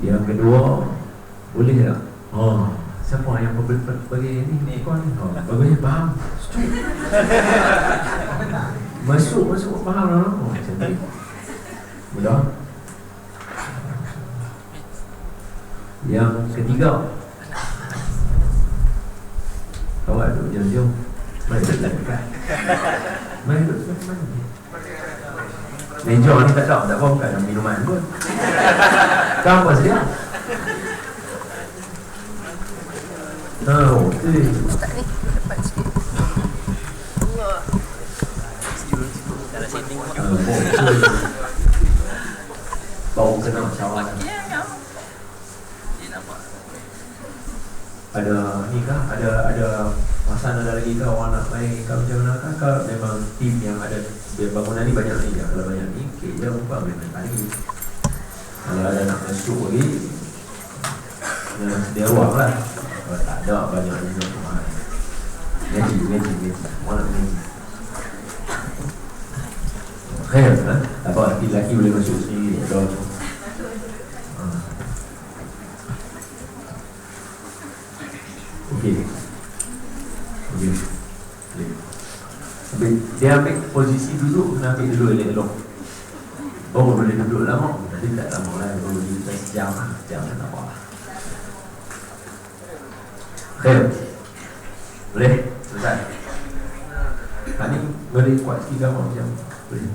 Yang kedua, boleh tak? Siapa yang bagi ni kau ni? Bagusnya faham. Masuk faham lah. Macam tu. Mudah. Yang ketiga, awak duduk jauh-jauh. Mari duduk dekat. Mari duduk mana? Meja ni tak apa, bukan ada minuman pun. Kau apa sedia? Okey. Ustaz ni dapat sikit. Allah. Dalam sini Bau kena cawan. dia nampak. Ada ni kah? Ada masa ada lagi kah orang nak main kau macam mana kah? Kau memang tim yang ada bangunan ni banyak ni. Kalau banyak ni, okey je bukan main lagi. Kalau ada nak masuk lagi, dia ruang lah. Kalau tak ada banyak ni rumah. Gaji. Mana ni? Khair kan? Tak apa, lelaki boleh masuk sini. Okey. Dia ambil posisi duduk, kena ambil dulu elok-elok. Boleh duduk lama, tapi tak lama lah. Kalau kita sejam tak apa. Khair. Boleh? Selesai. Ni boleh kuat sikit gambar macam. Boleh.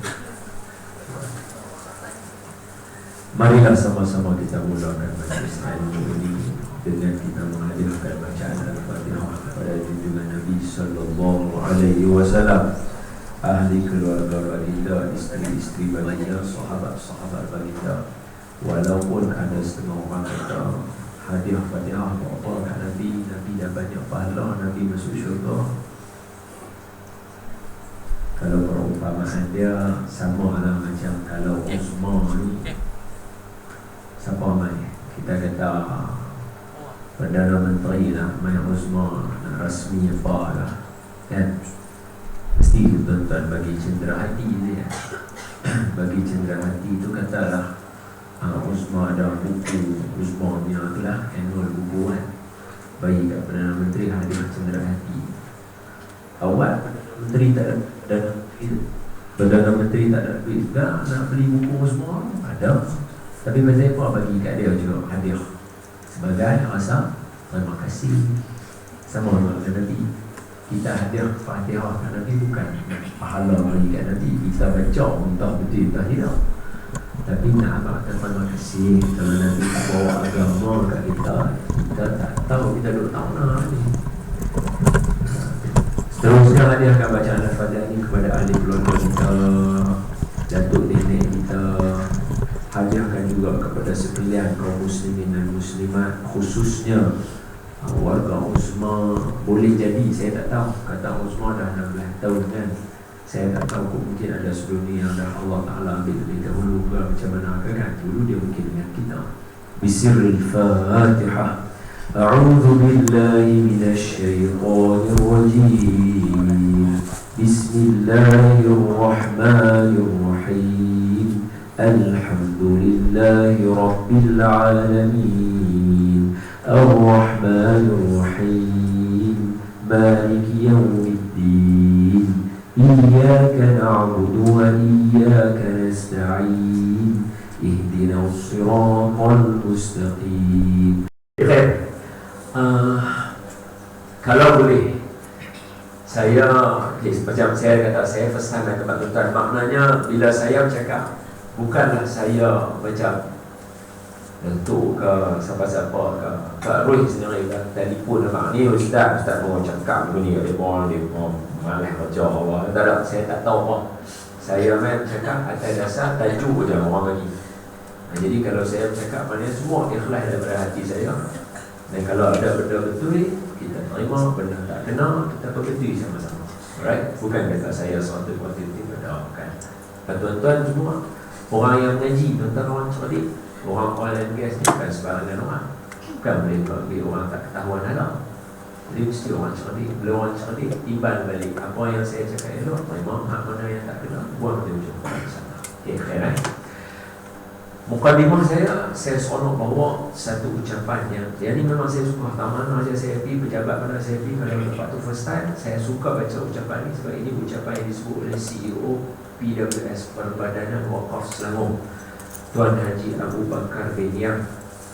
Marilah sama-sama kita mulakan majlis ilmu ini dengan kita menghadirkan bacaan Al-Fatihah kepada junjungan Nabi sallallahu alaihi wasallam, ahli keluarga baginda, isteri-isteri baginda, sahabat-sahabat baginda. Walaupun ada setengah orang kata hadiah Fatihah apa kat Nabi dah banyak pahala, Nabi masuk syurga. Kalau perumpamaan dia sama lah macam kalau Uthman ni, siapa main? Kita kata Perdana Menteri lah main Uthman, nak rasmi apa lah kan? Mesti tuan-tuan bagi cendera hati dia. Bagi cendera hati tu katalah Uthman ada buku Uthman ni lah, annual buku kan, bagi kat Perdana Menteri hadiah cendera hati. Awak Menteri tak ada, dan Perdana Menteri tak ada duit dah nak beli buku semua, ada. Tapi macam apa bagi kat dia juga hadiah sebagai rasa terima kasih. Sama dengan Nabi, kita hadiah Fatihah kat Nabi bukan pahala bagi kat Nabi, kita baca untuk betul tak tidak, tapi nak amalkan terima kasih. Kalau Nabi tak bawa agama kat kita, kita tak tahu kita duduk tahu nak ni. Teruskan hadiahkan bacaan Al-Fatihah ini kepada ahli keluarga kita, datuk nenek kita. Hadiahkan juga kepada sekalian kaum muslimin dan muslimat, khususnya warga Uthman. Boleh jadi, saya tak tahu, kata Uthman dah 16 tahun kan, saya tak tahu, mungkin ada sebelum ni yang dah Allah Ta'ala ambil lebih dahulu ke macam mana ke kan. Dulu dia mungkin dengan kita. Bisiril Fatihah. A'udhu billahi minasyaitanir rajim. Bismillahirrahmanirrahim. Alhamdulillahi Rabbil Alamin. Ar-Rahmanir-Rahim. Maliki Yawmiddin. Iyyaka na'budu wa iyyaka nasta'in. Ihdinas siratal mustaqim. Kalau boleh, saya macam saya kata, saya pesan kepada tuan-tuan, maknanya bila saya bercakap, bukanlah saya macam lentuk ke siapa-siapa ke Kak Roy sendiri ke telefon abang ni, Ustaz mau cakap begini, dia mau malas baca apa, tak ada, saya tak tahu apa. Saya main cakap atas dasar tajuk je orang bagi. Jadi kalau saya bercakap, maknanya semua ikhlas daripada hati saya. Dan kalau ada benda betul, kita terima. Benda tak kena, kita berbetul sama-sama. Alright? Bukan kata saya suatu kualitatif pada kan. Tuan-tuan semua, orang yang mengaji, tuan-tuan orang cerdik, orang oil and gas ni bukan sebarangan orang. Bukan boleh bagi orang tak ketahuan ada. Jadi mesti orang cerdik. Bila orang cerdik, timbal balik apa yang saya cakap elok, terima. Hak mana yang tak kena, buang dia macam orang sana. Okay, khair. Mukadimah saya seronok bawa satu ucapan yang ini memang saya suka. Tak mana saja saya pergi, pejabat mana saya pergi, kalau dapat tu first time, saya suka baca ucapan ini sebab ini ucapan yang disebut oleh CEO PWS, Perbadanan Wakaf Selangor, Tuan Haji Abu Bakar bin Yang.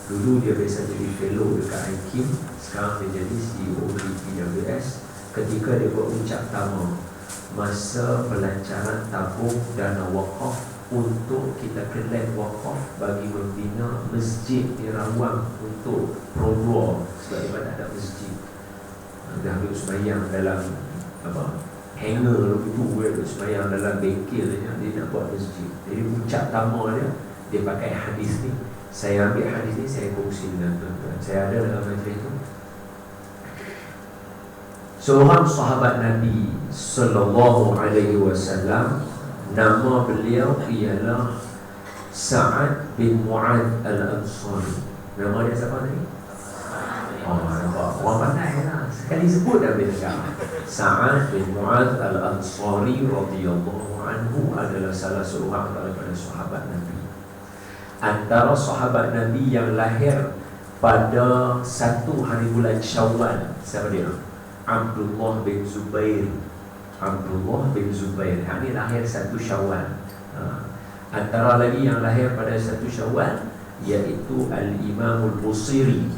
Dulu dia biasa jadi fellow dekat IKIM, sekarang dia jadi CEO di PWS. Ketika dia berucap tamu masa pelancaran tabung dana wakaf untuk kita collect wakaf bagi membina masjid di Rawang untuk Pro 2 sebab dia tak ada masjid. Dah duduk sembahyang dalam hanger itu, dia duduk sembahyang dalam bengkel dia nak buat masjid. Jadi ucap tamu dia pakai hadis ni. Saya ambil hadis ni, saya kongsi dengan tuan-tuan. Saya ada dalam majlis itu. Seorang sahabat Nabi sallallahu alaihi wasallam, nama beliau ialah Sa'ad bin Mu'adz al-Ansari. Nama dia siapa tadi? Oh, nampak orang pandai lah. Sekali sebut dah boleh dengar. Sa'ad bin Mu'adz al-Ansari radhiyallahu anhu adalah salah seorang daripada sahabat Nabi. Antara sahabat Nabi yang lahir pada 1 hari bulan Syawal. Siapa dia? Abdullah bin Zubair. Abdullah bin Zubair. Ini lahir 1 Syawal. Antara lagi yang lahir pada 1 Syawal iaitu Al-Imam Al-Busiri.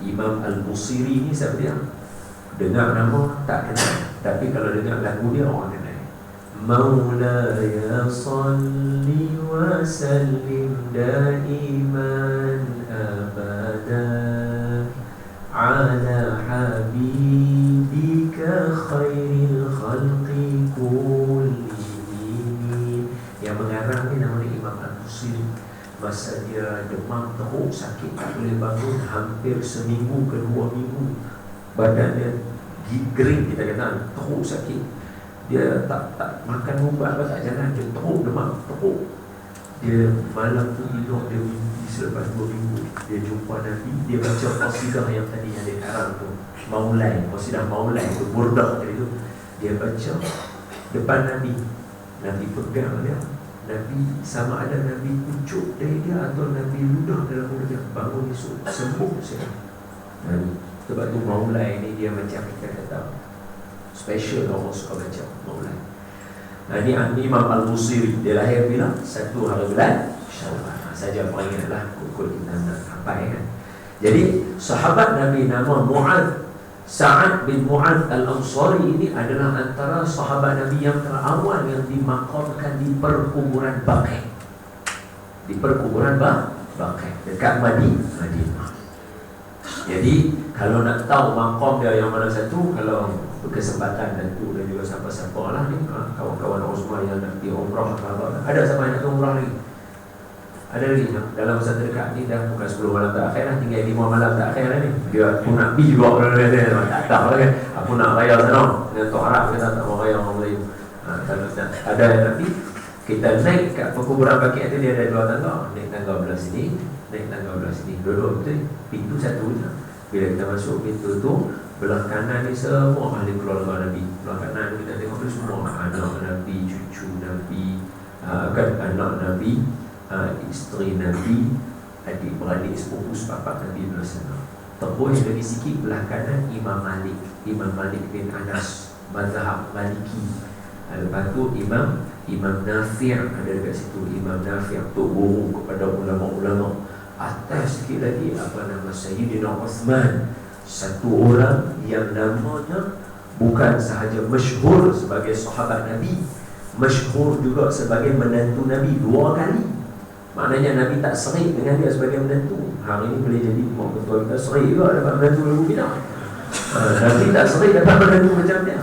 Imam Al-Busiri ni siapa dia? Dengar nama tak kenal, tapi kalau dengar lagu dia orang kenal. Maulaya salli wa sallim daiman abada ala habibika khairil khalqi kullihim. Yang mengarang ni nama dia Imam Al-Busiri. Masa dia demam teruk, sakit tak boleh bangun hampir seminggu ke 2 minggu. Badan dia gering, kita kata teruk sakit. Dia tak makan ubat, tak jalan, dia teruk demam, teruk. Dia malam tu hidup, dia mimpi selepas 2 minggu dia jumpa Nabi. Dia baca qasidah yang tadi yang dia karang tu, Maulai, qasidah Maulai tu, burdah tadi tu. Dia baca depan Nabi. Nabi pegang dia. Nabi sama ada Nabi pucuk dari dia atau Nabi ludah dalam mulut dia. Bangun esok sembuh saya. Nabi. Sebab tu Maulai ni dia macam kita kata special, orang suka baca Maulai. Ini Imam Al-Busiri. Dia lahir bila? 1 hari bulan Syawal. Saja peringatlah kukul kita nak sampai kan. Jadi sahabat Nabi nama Mu'adz, Sa'ad bin Mu'adz al-Ansari ini adalah antara sahabat Nabi yang terawal yang dimakamkan di perkuburan Baqi'. Di perkuburan Baqi' dekat Madinah. Jadi kalau nak tahu makam dia yang mana satu, kalau berkesempatan tentu dan juga siapa-siapa lah ni, kawan-kawan Osman yang nak pergi umrah atau apa. Ada siapa yang nak umrah lagi? Ada lagi dalam masa terdekat ni, dah bukan 10 malam terakhir lah, tinggal 5 malam terakhir lah ni. Dia aku nak pergi juga, tak tahu lah kan. Aku nak raya sana dengan Tok Arab, kita tak mau raya orang Melayu. Kalau ada yang nak pergi, kita naik kat perkuburan Baqi' tu, dia ada 2 tangga. Naik tangga belah sini, naik tangga belah sini. Dua-dua betul, pintu satu je. Bila kita masuk pintu tu, belah kanan ni semua ahli keluarga Nabi. Belah kanan kita tengok tu semua anak Nabi, cucu Nabi, anak Nabi, isteri Nabi, adik-beradik, sepupu sepapak Nabi belah sana. Terus lagi sikit belah kanan Imam Malik bin Anas, mazhab Maliki. Lepas tu Imam Nafi' ada dekat situ. Imam Nafi' tu guru kepada ulama-ulama. Atas sikit lagi Sayyidina Uthman, satu orang yang namanya bukan sahaja masyhur sebagai sahabat Nabi, masyhur juga sebagai menantu Nabi 2 kali. Maknanya Nabi tak serik dengan dia sebagai menantu. Hari ini boleh jadi mak ketua kita serik juga dapat menantu lagu bidang. Nabi tak serik dapat menantu macam dia.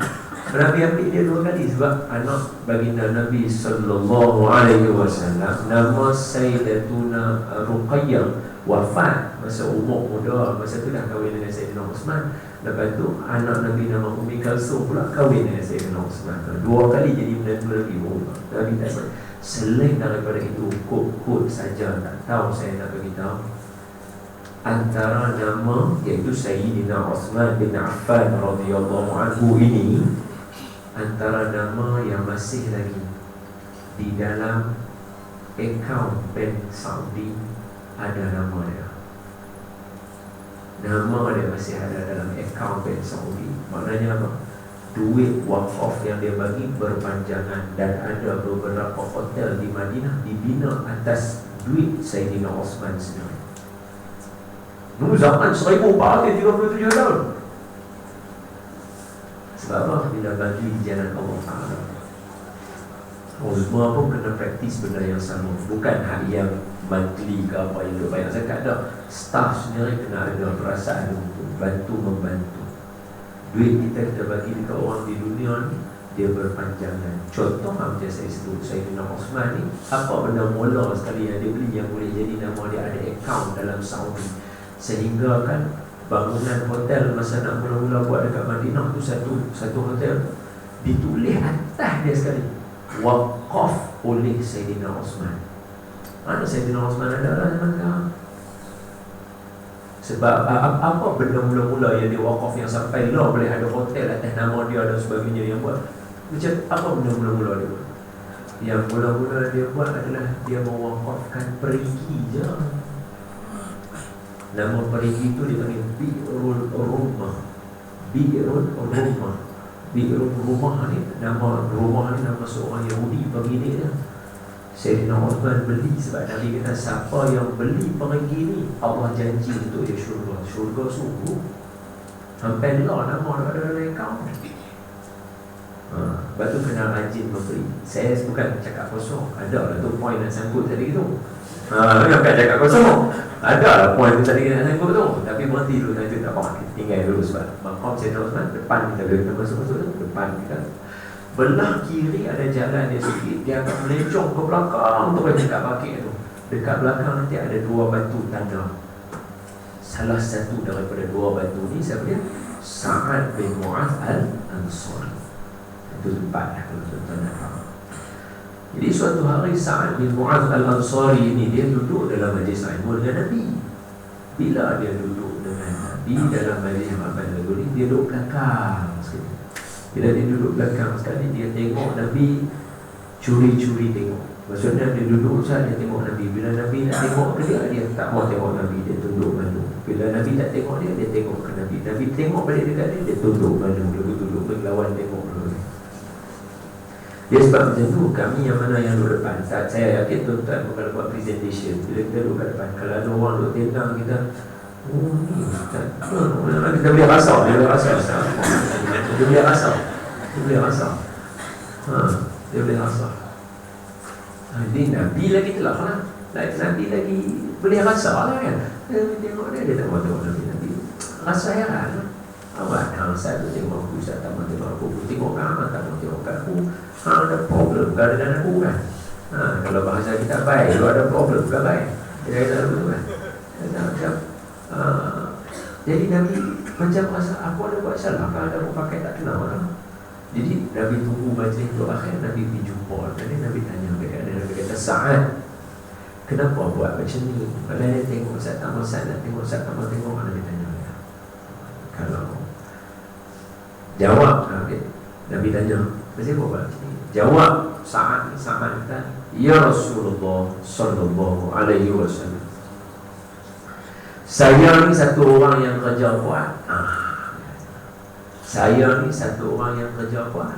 Nabi ambil dia 2 kali sebab anak baginda Nabi sallallahu alaihi wasallam nama Sayyidatuna Ruqayyah wafat masa umur muda. Masa tu dah kahwin dengan Sayyidina Uthman. Lepas tu anak Nabi nama Ummi Kalsum pula kahwin dengan Sayyidina Uthman. 2 kali jadi menantu Nabi. Nabi tak serik. Selain daripada itu, kod-kod saja tak tahu saya nak beritahu. Antara nama iaitu Sayyidina Uthman bin Affan radhiyallahu anhu ini, antara nama yang masih lagi di dalam akaun bank Saudi ada nama dia. Nama dia masih ada dalam akaun bank Saudi. Maknanya apa? Duit wakaf yang dia bagi berpanjangan, dan ada beberapa hotel di Madinah dibina atas duit Sayyidina Osman sendiri. Dulu zaman 1437 tahun. Sebab apa? Bila bagi di jalan Allah Ta'ala, semua pun kena praktis benda yang sama. Bukan hak yang monthly ke apa yang duk bayar zakat dah. Staff sendiri kena ada perasaan untuk bantu-membantu. Duit kita bagi dekat orang di dunia ni, dia berpanjangan. Contoh macam saya sebut, Sayyidina Osman ni, apa benda mula sekali yang dia beli yang boleh jadi nama dia ada akaun dalam Saudi, sehingga kan bangunan hotel masa nak mula-mula buat dekat Madinah tu, satu hotel ditulis atas dia sekali, wakaf oleh Sayyidina Osman. Mana Sayyidina Osman ada lah zaman sekarang? Sebab apa benda mula-mula yang dia wakaf yang sampai lah boleh ada hotel atas nama dia dan sebagainya yang buat. Macam apa benda mula-mula dia buat? Yang mula-mula dia buat adalah dia mewakafkan perigi je. Nama perigi tu dia panggil Bi'rul Rumah. Bi'rul Rumah. Bi'rul Rumah ni, nama rumah ni nama seorang Yahudi pemilik dia. Sayyidina Osman beli sebab Nabi kata siapa yang beli perigi ni, Allah janji untuk dia syurga. Syurga sungguh. Sampai lah nama dia ada dalam akaun. Lepas tu kena rajin memberi. Saya bukan cakap kosong. Ada lah tu point nak sangkut tadi tu. Bukan cakap kosong. Ada lah point tu tadi nak sangkut tu. Tapi berhenti dulu. Nanti tak apa, kita tinggal dulu sebab makam Sayyidina Osman depan kita. Bila kita masuk-masuk tu, depan kita. Belah kiri ada jalan dia sikit, dia akan melencong ke belakang tu dekat bakit tu. Dekat belakang nanti ada dua batu tanda. Salah satu daripada dua batu ni siapa dia? Sa'ad bin Mu'adh al-Ansari. Itu tempat lah kalau tuan-tuan nak faham. Jadi suatu hari Sa'ad bin Mu'adh al-Ansari ini dia duduk dalam majlis ilmu dengan Nabi. Bila dia duduk dengan Nabi dalam majlis ilmu ni, dia duduk belakang sekali. Bila dia duduk belakang sekali, dia tengok Nabi curi-curi tengok. Maksudnya dia duduk saja, dia tengok Nabi. Bila Nabi nak tengok ke dia, dia tak mau tengok Nabi, dia tunduk malu. Bila Nabi tak tengok dia, dia tengok ke Nabi. Nabi tengok balik dekat dia, dia tunduk malu. Dia tunduk berlawan tengok dulu. Dia sebab macam tu, kami yang mana yang duduk depan, saya yakin tuan-tuan kalau buat presentation, bila kita duduk kat depan, kalau ada orang duduk tendang kita, oh ni Ustaz, kita boleh rasa, dia boleh rasa. Dia boleh rasa. Dia boleh rasa. Ini Nabi lagi telah lah. Nabi lagi boleh rasa lah kan. Dia tengok dia tak mahu tengok Nabi. Rasa heran. Awak hang saya tengok aku, Ustaz tak mahu tengok aku. Tengok kamu tak mahu tengok aku. Ada problem kan dengan aku kan. Kalau bahasa kita baik, kalau ada problem kan baik. Dia kata betul kan. Macam jadi Nabi macam rasa aku ada buat salah, kalau ada aku pakai tak kenal orang. Jadi Nabi tunggu majlis tu akhir, Nabi pergi jumpa. Jadi Nabi tanya dekat dia, Nabi kata, Sa'ad, kenapa buat macam ni? Kalau dia tengok Ustaz tak mau nak tengok, Ustaz tak mau tengok, Nabi tanya dia. Kalau jawab Nabi tanya, kenapa buat macam ni? Jawab Sa'ad kata, Ya Rasulullah sallallahu alaihi wasallam, saya ni satu orang yang kerja kuat. Saya ni satu orang yang kerja kuat.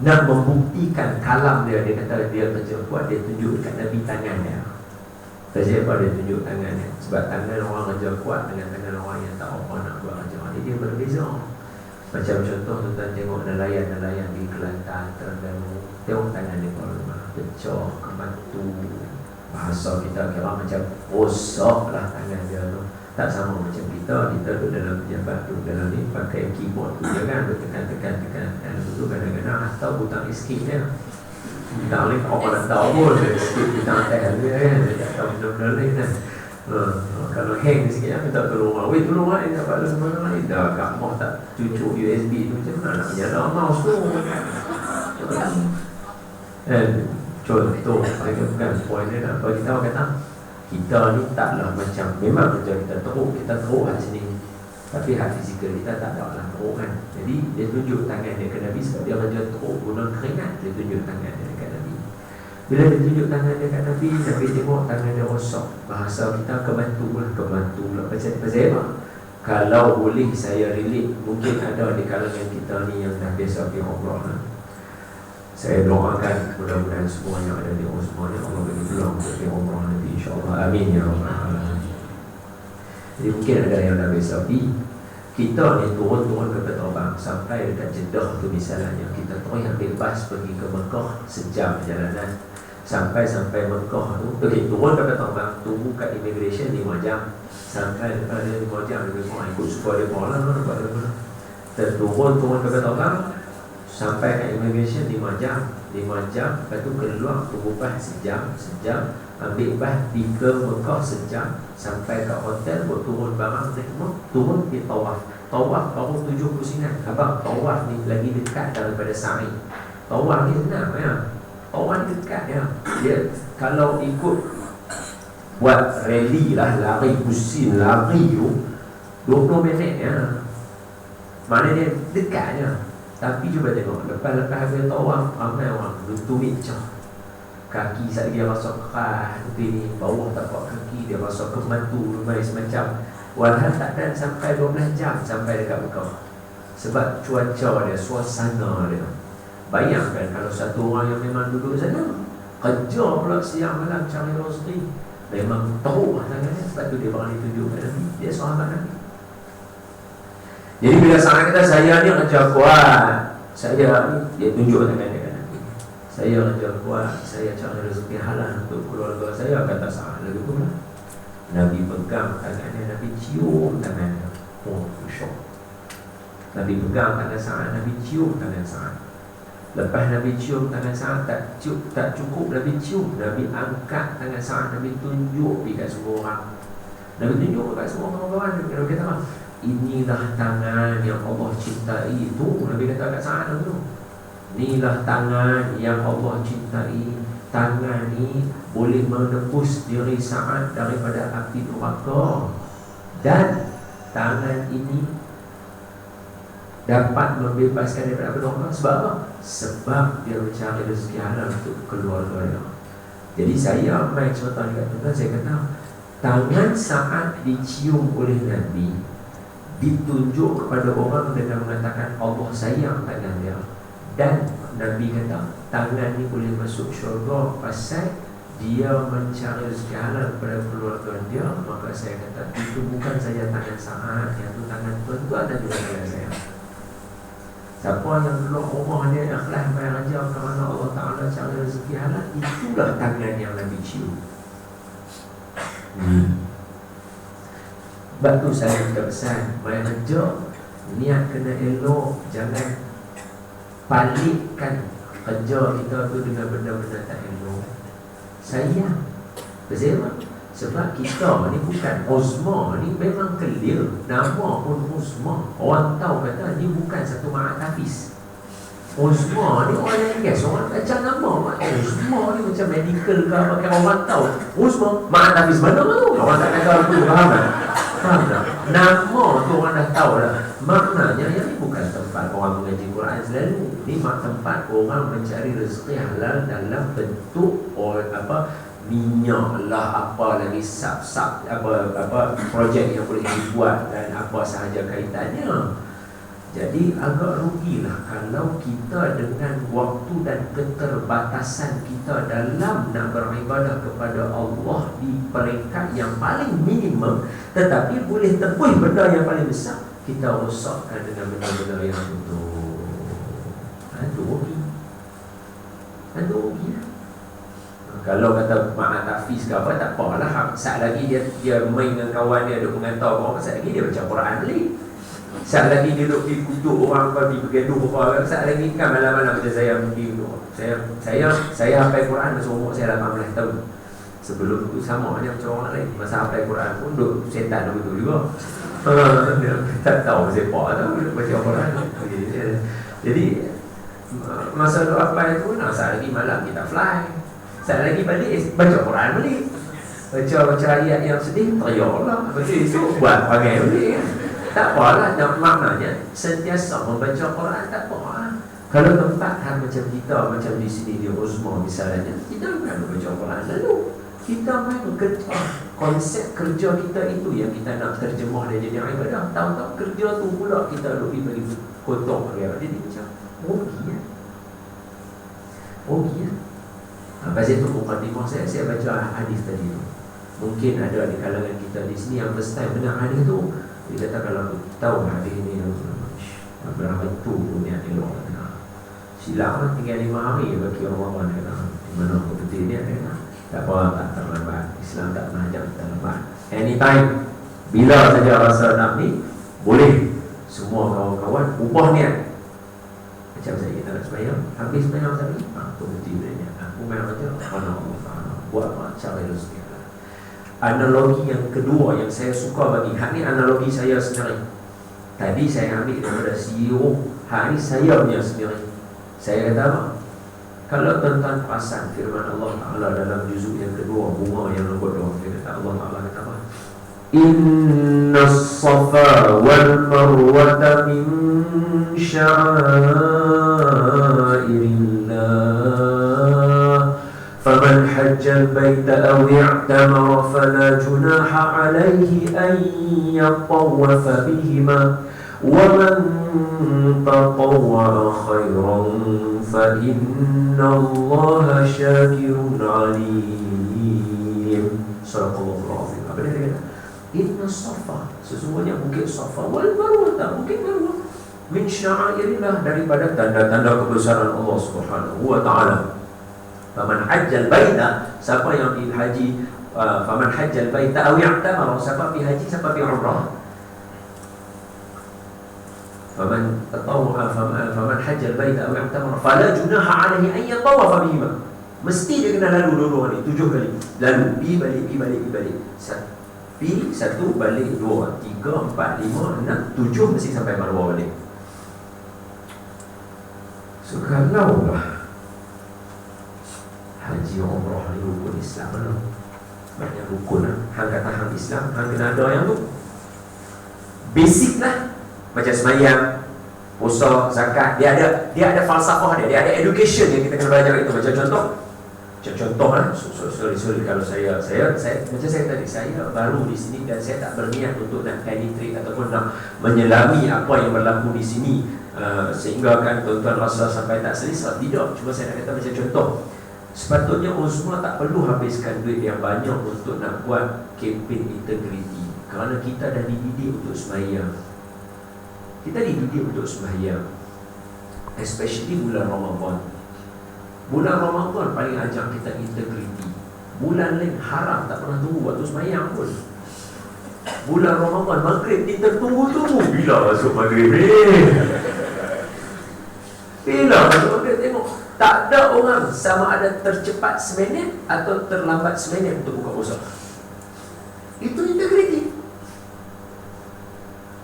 Nak membuktikan kalam dia, dia kata dia kerja kuat, dia tunjuk dekat Nabi tangan dia. Sebab dia tunjuk tangan dia. Sebab tangan orang kerja kuat dengan tangan orang yang tak apa nak buat kerja. Jadi dia berbeza. Macam contoh tuan-tuan tengok nelayan di Kelantan, Terengganu, tengok tangan dia kalau rumah pecah, kebatu. Bahasa kita kira macam rosak lah tangan dia tu. Tak sama macam kita duduk dalam pejabat tu, dalam ni pakai keyboard tu je kan, tekan tu kadang-kadang atau butang escape dia. Butang ni orang nak tahu pun escape butang atas dia kan, dia tak tahu benda-benda lain kan. Kalau hang sikit kan, minta tolong orang, weh tolong orang, dia dapat lalu mana lain. Dah kat rumah tak cucuk USB tu, macam mana nak menyala mouse tu. Contoh, mereka bukan poin dia nak bagi tahu kata kita ni taklah macam, memang kerja kita teruk kat sini, tapi hak fizikal kita tak ada lah teruk kan. Jadi dia tunjuk tangan dia ke Nabi sebab dia kerja teruk guna keringat, dia tunjuk tangan dia dekat Nabi. Bila dia tunjuk tangan dia kat Nabi, Nabi tengok tangan dia rosak. Bahasa kita kebantu lah. Pasal apa? Kalau boleh saya relate, mungkin ada di kalangan kita ni yang dah biasa pergi umrah lah. Saya doakan mudah-mudahan semua yang ada di Osman yang Allah bagi peluang untuk pergi umrah nanti, insyaAllah. Amin ya Allah. Jadi mungkin ada yang dah biasa pergi. Kita ni turun-turun ke terbang sampai dekat Jeddah tu misalnya, kita terus ambil bas pergi ke Mekah, sejam perjalanan. Sampai Mekah tu, turun ke terbang, tunggu kat immigration 5 jam. Sampai dekat dia 5 jam, dia semua ikut suka dia pun lah. Turun ke terbang, sampai kat immigration 5 jam. 5 jam, lepas tu keluar, tunggu bas sejam. Ambil bas pergi ke Mekah sejam. Sampai kat hotel, buat turun barang, turun di tawaf. Tawaf baru 70 sinat. Abang, tawaf ni lagi dekat daripada sa'i. Tawaf ni senang ya. Tawaf dekat ya. Dia kalau ikut buat rally lah, lari pusing, lari tu 20 minit ya. Maknanya dia dekatnya. Tapi cuba tengok, lepas habis tawaf, ramai orang bertumit cah. Kaki saat dia masuk keras, ni bawah tapak kaki dia masuk ke matu, semacam. Walhal tak dan sampai 12 jam sampai dekat Mekah. Sebab cuaca dia, suasana dia. Bayangkan kalau satu orang yang memang duduk sana, kerja pula siang malam cari rezeki, memang teruk sangatnya. Sebab tu dia berani tunjuk kat Nabi, dia sahabat Nabi. Jadi bila sangat kata saya ni kerja kuat, saya ni, dia tunjuk tangan dia kat Nabi. Saya kerja kuat, saya cari rezeki halal untuk keluarga saya, kata sahabat lagi pula. Nabi pegang tangannya, Nabi cium tangannya. Oh, syok. Nabi pegang tangan Sa'ad, Nabi cium tangan Sa'ad. Lepas Nabi cium tangan Sa'ad, tak cukup Nabi cium, Nabi angkat tangan Sa'ad, Nabi tunjuk dekat semua orang. Nabi tunjuk dekat semua orang-orang. Nabi kata apa? Inilah tangan yang Allah cintai itu. Nabi kata kat Sa'ad tu. Inilah tangan yang Allah cintai. Tangan ni boleh menembus diri Sa'ad daripada api neraka. Dan tangan ini dapat membebaskan daripada api neraka. Sebab apa? Sebab dia mencari rezeki halal untuk keluarga dia. Jadi saya main cerita dekat tuan, saya kata tangan Sa'ad dicium oleh Nabi, ditunjuk kepada orang dengan mengatakan Allah sayang tangan dia. Dan Nabi kata tangan ni boleh masuk syurga pasal dia mencari rezeki halal kepada keluarga dia. Maka saya kata itu bukan saja tangan Sa'ad, yang tu tangan tuan-tuan dan juga tangan saya. Siapa yang dulu rumah dia ikhlas bayar ajar kerana Allah Ta'ala cari rezeki halal, itulah tangan yang Nabi cium. Sebab tu saya minta pesan, bayar ajar niat kena elok, jangan palikkan kerja kita tu dengan benda-benda tak elok. Sayang. Sebab sebab kita ni bukan Uzma, ni memang clear. Nama pun Uzma. Orang tahu kata ni bukan satu ma'at hafiz. Uzma ni orang yang guess, orang macam nama Uzma ni macam medical ke apa, kan orang tahu Uzma, ma'at hafiz mana tu? Orang tak kata tu, faham tak? Faham tak? Nama tu orang dah tahu dah. Maknanya yang ni bukan tempat orang mengaji Quran selalu. Ni tempat orang mencari rezeki halal dalam bentuk minyak lah, apa lagi sap-sap, apa projek yang boleh dibuat dan apa sahaja kaitannya. Jadi agak rugilah kalau kita dengan waktu dan keterbatasan kita dalam nak beribadah kepada Allah di peringkat yang paling minimum, tetapi boleh tembus benda yang paling besar, kita rosakkan dengan benda-benda yang betul. Itu rugi. Itu rugi. Kalau kata Mak Hafiz ke apa, tak apalah. Saat lagi dia main dengan kawan dia, duduk mengantar orang, saat lagi dia baca Quran balik. Saat lagi dia duduk dikutuk orang, pergi bergaduh apa. Saat lagi kan malam-malam macam saya pergi duduk. Saya hafal Quran masa umur saya 18 tahun. Sebelum itu sama macam orang lain. Masa hafal Quran pun duduk setan betul juga. Tak tahu sepak tahu baca Quran. Jadi masa duduk hafal itu, saat lagi malam kita fly. Saat lagi balik baca Quran balik. Baca ayat yang sedih, teriaklah. Betul itu buat panggil balik. Tak apalah, maknanya sentiasa membaca Quran tak apalah. Kalau tempat macam kita, macam di sini di Uzma misalnya, kita bukan baca Quran lalu kita main kerja. Konsep kerja kita itu yang kita nak terjemah dan jadi ibadah. Tahu-tahu kerja tu pula kita lebih bagi kotor dia. Jadi macam rugi ya. Rugi ya. Pasal itu mukadimah saya baca hadis tadi tu. Mungkin ada di kalangan kita di sini yang first time dengar hadis tu. Dia kata kalau aku tahu hadis ni berapa tu punya elok. Silap tinggal 5 hari bagi orang-orang kata di mana aku betul dia kata tak apa, tak terlambat. Islam tak pernah ajak kita terlambat. Anytime, bila saja rasa nak ni, boleh. Semua kawan-kawan ubah niat. Macam saya kita nak sembahyang, habis sembahyang tadi, tu betul dia. Aku main aja, Allah buat macam itu. Analogi yang kedua yang saya suka bagi, hak ni analogi saya sendiri. Tadi saya ambil daripada CEO, hari saya punya sendiri. Saya kata apa? Kalau tuan-tuan perasan firman Allah Ta'ala dalam juzuk yang kedua, bunga yang nombor 2, dia kata Allah Ta'ala kata apa? Inna as-safa wal marwata min sya'airillah faman hajjal baita aw i'tamara fala junaha alayhi an yatawafa bihima وَمَنْ تَطَوَّعَ خَيْرًا فَإِنَّ اللَّهَ شَاكِرٌ عَلِيمٌ. Sadaqallahul azim. Apa dia kata? Inna safa, sesungguhnya bukit Safa wal Marwah, bukit Marwah, min sya'airillah, daripada tanda-tanda kebesaran Allah Subhanahu wa taala. Faman hajjal baita, siapa yang pergi haji, faman hajjal baita aw i'tamara, siapa pergi haji, siapa pergi umrah. Faman hajjal baita aw i'tamara fala junaha alaihi an yatawafa bihima. Mesti dia kena lalu dua-dua ni 7 kali. Lalu pi balik. Pi 1 balik 2 3 4 5 6 7 mesti sampai Marwah balik. So kalau lah haji umrah ni rukun Islam lah. Banyak rukun lah. Hang kata hang Islam, hang kena ada yang tu basic lah. Macam sembahyang, puasa, zakat, dia ada falsafah dia ada education yang kita kena belajar itu. Macam contoh lah. Sorry kalau saya macam saya tadi, saya baru di sini dan saya tak berniat untuk nak penetrate ataupun nak menyelami apa yang berlaku di sini sehingga kan tuan-tuan rasa sampai tak selesa. Tidak, cuma saya nak kata macam contoh. Sepatutnya Uzma tak perlu habiskan duit yang banyak untuk nak buat kempen integriti, kerana kita dah dididik untuk sembahyang. Kita dididik untuk sembahyang, especially bulan Ramadan. Bulan Ramadan paling ajak kita integriti. Bulan lain haram, tak pernah tunggu waktu sembahyang pun. Bulan Ramadan maghrib kita tunggu-tunggu bila masuk maghrib ni. Bila masuk maghrib tengok tak ada orang sama ada tercepat seminit atau terlambat seminit untuk buka puasa. Itu integriti.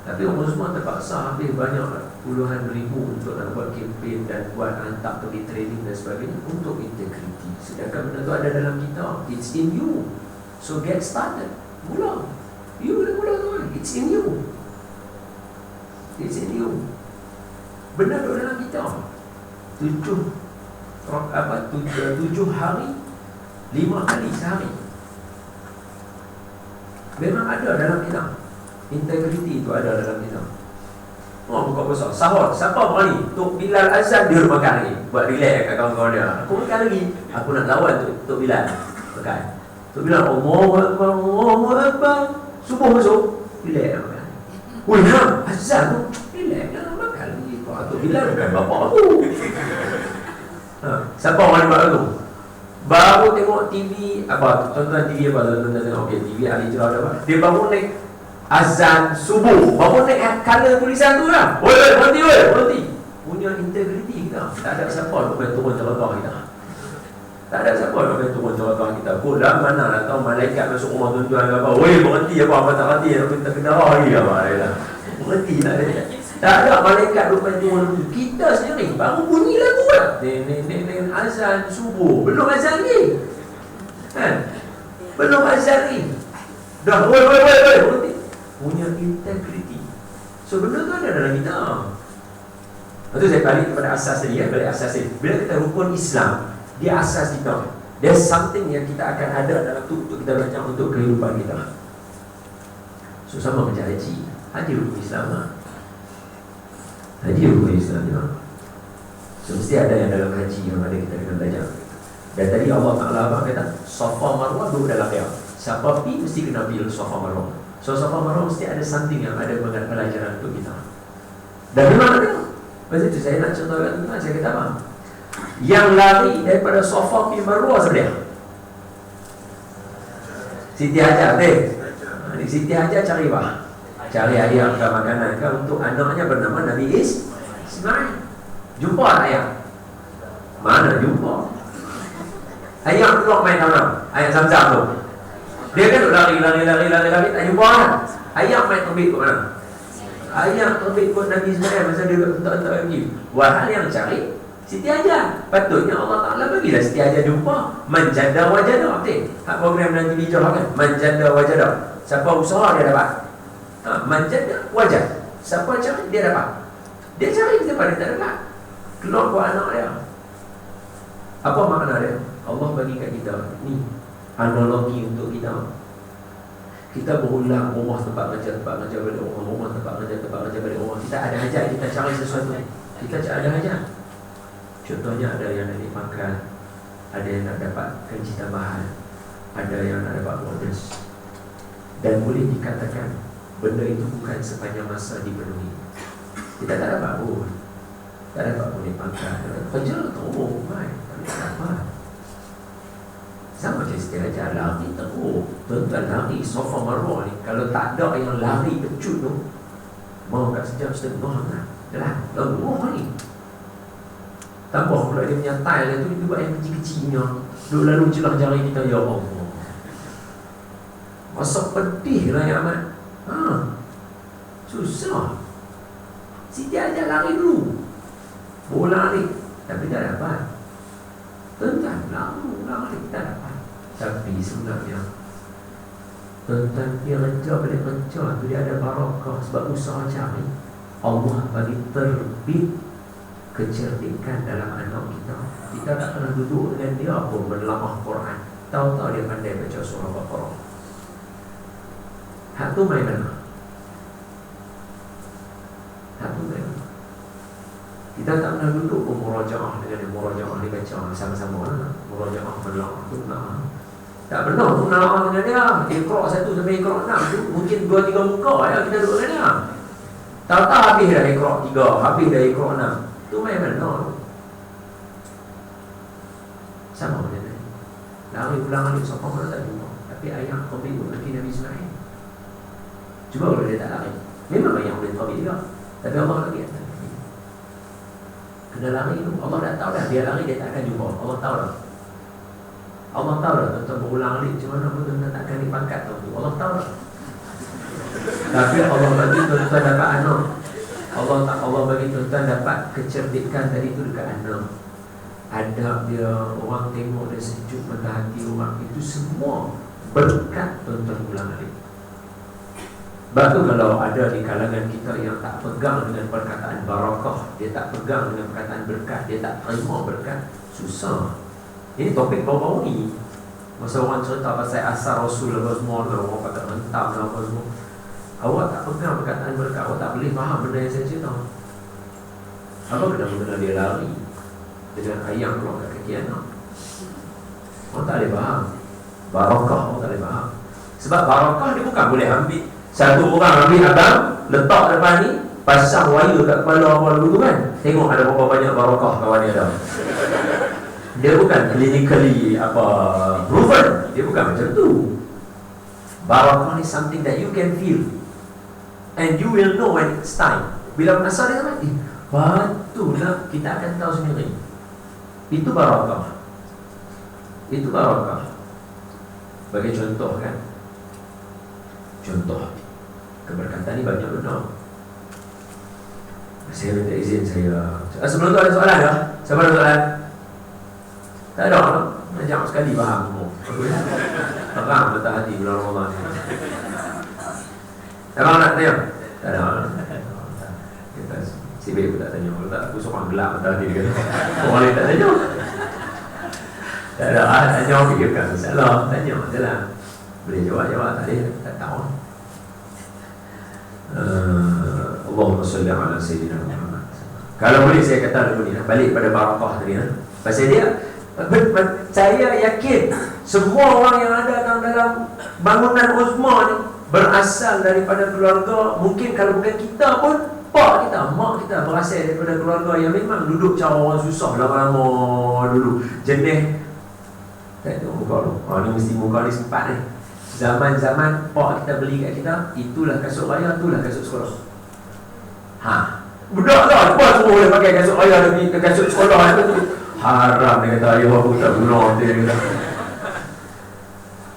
Tapi orang semua terpaksa habis banyak puluhan ribu untuk nak buat kempen dan buat hantar pergi training dan sebagainya untuk integriti. Sedangkan benda tu ada dalam kita. It's in you. So get started. Mula. You boleh mula tu. It's in you. It's in you. Benda tu dalam kita. 7 hari 5 kali sehari. Memang ada dalam kita. Integriti itu ada dalam kita. Buka puasa, sahur, siapa berani? Tok Bilal azan dia makan lagi. Buat relax kat kawan-kawan dia. Aku makan lagi. Aku nak lawan Tok Bilal. Makan. Tok Bilal Allahu Akbar. Subuh masuk. Relax makan. Ulham azan tu. Relax lah makan lagi. Tok Bilal bukan bapa aku. Siapa berani buat tu? Baru tengok TV apa? Tonton TV apa? Tonton tengok TV Ali Jerah apa? Dia baru naik azan subuh, baru naik color tulisan tu lah. Berhenti. Punya integriti kita. Tak ada siapa nak main turun cerakah kita. Tak ada siapa nak main turun cerakah kita. Bola mana nak tahu malaikat masuk rumah tuan-tuan ke apa. Berhenti apa tak hati nak minta kena lagi apa lah. Berhenti tak ada. Tak ada malaikat duk main turun. Kita sendiri baru bunyi lagu lah. Azan subuh. Belum azan ni. Belum azan ni. Dah berhenti. Punya integriti. So benda tu ada dalam kita. Lepas tu saya balik kepada asas tadi ya, balik asas tadi. Bila kita rukun Islam, dia asas kita. There's something yang kita akan ada dalam tu untuk kita rancang untuk kehidupan kita. So sama macam haji. Haji rukun Islam lah. Haji rukun Islam ya. So mesti ada yang dalam haji yang ada kita kena belajar. Dan tadi Allah Ta'ala kata Safa Marwah duduk dalam dia. Siapa pergi mesti kena bil Safa Marwah. So Safa Marwah mesti ada something yang ada pelajaran untuk kita. Dan memang ada. Lepas itu saya nak contohkan tuan, saya kata apa? Yang lari daripada Safa pergi Marwah sebenarnya Siti Hajar Siti Hajar cari apa? Cari ayam ke makanan ke untuk anaknya bernama Nabi Ismail. Jumpa ayam? Mana jumpa? Ayam keluar main tanam, ayam Zamzam tu. Dia kan lari, tak jumpa kan? Ayam main terbit ke mana? Ayam terbit ke Nabi Ismail masa dia bentak-bentak lagi. Wahal yang cari Siti Hajar. Patutnya Allah Ta'ala bagilah Siti Hajar jumpa. Manjada wajada. Hak program nanti bijak kan? Manjada wajada. Siapa usaha dia dapat. Manjada wajad. Siapa cari dia dapat. Dia cari dia pada tak dapat. Keluar buat anak dia. Apa makna dia? Allah bagi kat kita ni analogi untuk kita. Kita berulang rumah tempat kerja balik rumah tempat kerja balik rumah. Kita ada hajat, kita cari sesuatu. Kita ada hajat. Contohnya ada yang nak dimakan, ada yang nak dapat gaji tambahan, ada yang nak dapat bonus. Dan boleh dikatakan benda itu bukan sepanjang masa dipenuhi. Kita tak dapat pun. Tak dapat pun dimakan. Kerja teruk, tak dapat. Sama macam Siti Hajar lari teruk. Tuan-tuan lari Safa Marwah ni, kalau tak ada yang lari pecut tu, mau kat sejam setengah kan. Yalah, lama ni. Tambah pula dia punya tile tu, dia buat yang kecil-kecilnya. Duk lalu celah jari kita, ya Allah. Masa pedih lah ya Ahmad. Susah. Siti Hajar lari dulu. Bola lari, tapi tak dapat. Tuan-tuan lari tak dapat. Tapi sebenarnya tuan-tuan dia kerja balik kerja tu dia ada barakah sebab usaha cari. Allah bagi terbit kecerdikan dalam anak kita. Kita tak pernah duduk dengan dia pun menelaah Quran. Tahu-tahu dia pandai baca surah Baqarah. Hak tu main mana? Hak tu main mana? Kita tak pernah duduk pun murajaah dengan yang murajaah dibaca sama-sama lah. Murajaah menelaah tu nak. Tak pernah tu menelaah dengan dia. Iqra' 1 sampai Iqra' 6 tu mungkin 2-3 muka ya kita duduk dengan dia. Tahu-tahu habis dah Iqra' 3, habis dah Iqra' 6. Tu main mana? Sama macam ni. Lari pulang alik Safa mana tak jumpa. Tapi ayam terbit pun lagi Nabi Ismail. Cuba kalau dia tak lari. Memang ayam boleh terbit juga. Tapi Allah lagi atas. Kena lari tu. Allah dah tahu dah. Dia lari dia tak akan jumpa. Allah tahu dah. Allah tahu dah. Tuan-tuan berulang alik macam mana pun tuan-tuan tak akan dipangkat tu. Allah tahu dah. Tapi Allah bagi tuan-tuan dapat anak. Allah bagi tuan-tuan dapat kecerdikan tadi tu dekat anak. Adab dia, orang tengok dia sejuk mata hati orang. Itu semua berkat tuan-tuan ulang alik. Sebab tu kalau ada di kalangan kita yang tak pegang dengan perkataan barakah, dia tak pegang dengan perkataan berkat, dia tak terima berkat, susah. Ini topik baru-baru ni. Masa orang cerita pasal asar Rasul apa semua, orang kata hentam apa semua. Awak tak pegang perkataan berkat, awak tak boleh faham benda yang saya cerita. Apa kena dia lari dengan ayam keluar kat kaki anak? Awak tak boleh faham. Barakah awak tak boleh faham. Sebab barakah dia bukan boleh ambil satu orang ambil abang, letak depan ni, pasang wire kat kepala awal dulu kan. Tengok ada berapa banyak barakah kawan dia ada. Dia bukan clinically proven. Dia bukan macam tu. Barakah ni something that you can feel. And you will know when it's time. Bila masa dia mati, patutlah kita akan tahu sendiri. Itu barakah. Itu barakah. Bagi contoh kan. Contoh keberkatan ni banyak benar. Saya minta izin saya. Sebelum tu ada soalan tak? Siapa ada soalan? Tak ada. Ajak sekali faham semua. Terang mata hati bulan Ramadan ni. Abang nak tanya? Tak ada. Kita Sibik pun tak tanya. Kalau tak, aku seorang gelap mata dia kata. Orang lain tak tanya. Tak ada, tanya orang fikirkan masalah. Tanya je lah. Boleh jawab, tak boleh, tak tahu. Allahumma salli ala Sayyidina Muhammad. Kalau boleh saya kata dulu ni, balik pada barakah tadi. Pasal dia, saya yakin semua orang yang ada dalam bangunan Uzma ni berasal daripada keluarga. Mungkin kalau bukan kita pun, pak kita, mak kita berasal daripada keluarga yang memang duduk cara orang susah lama-lama dulu. Jenis tak tahu muka tu. Ni mesti muka ni sempat ni. Zaman-zaman pak kita beli kat kita, itulah kasut raya, itulah kasut sekolah. Budak lah, apa semua boleh pakai kasut raya dan kasut sekolah tu. Haram dia kata, ayuh aku tak guna dia kata.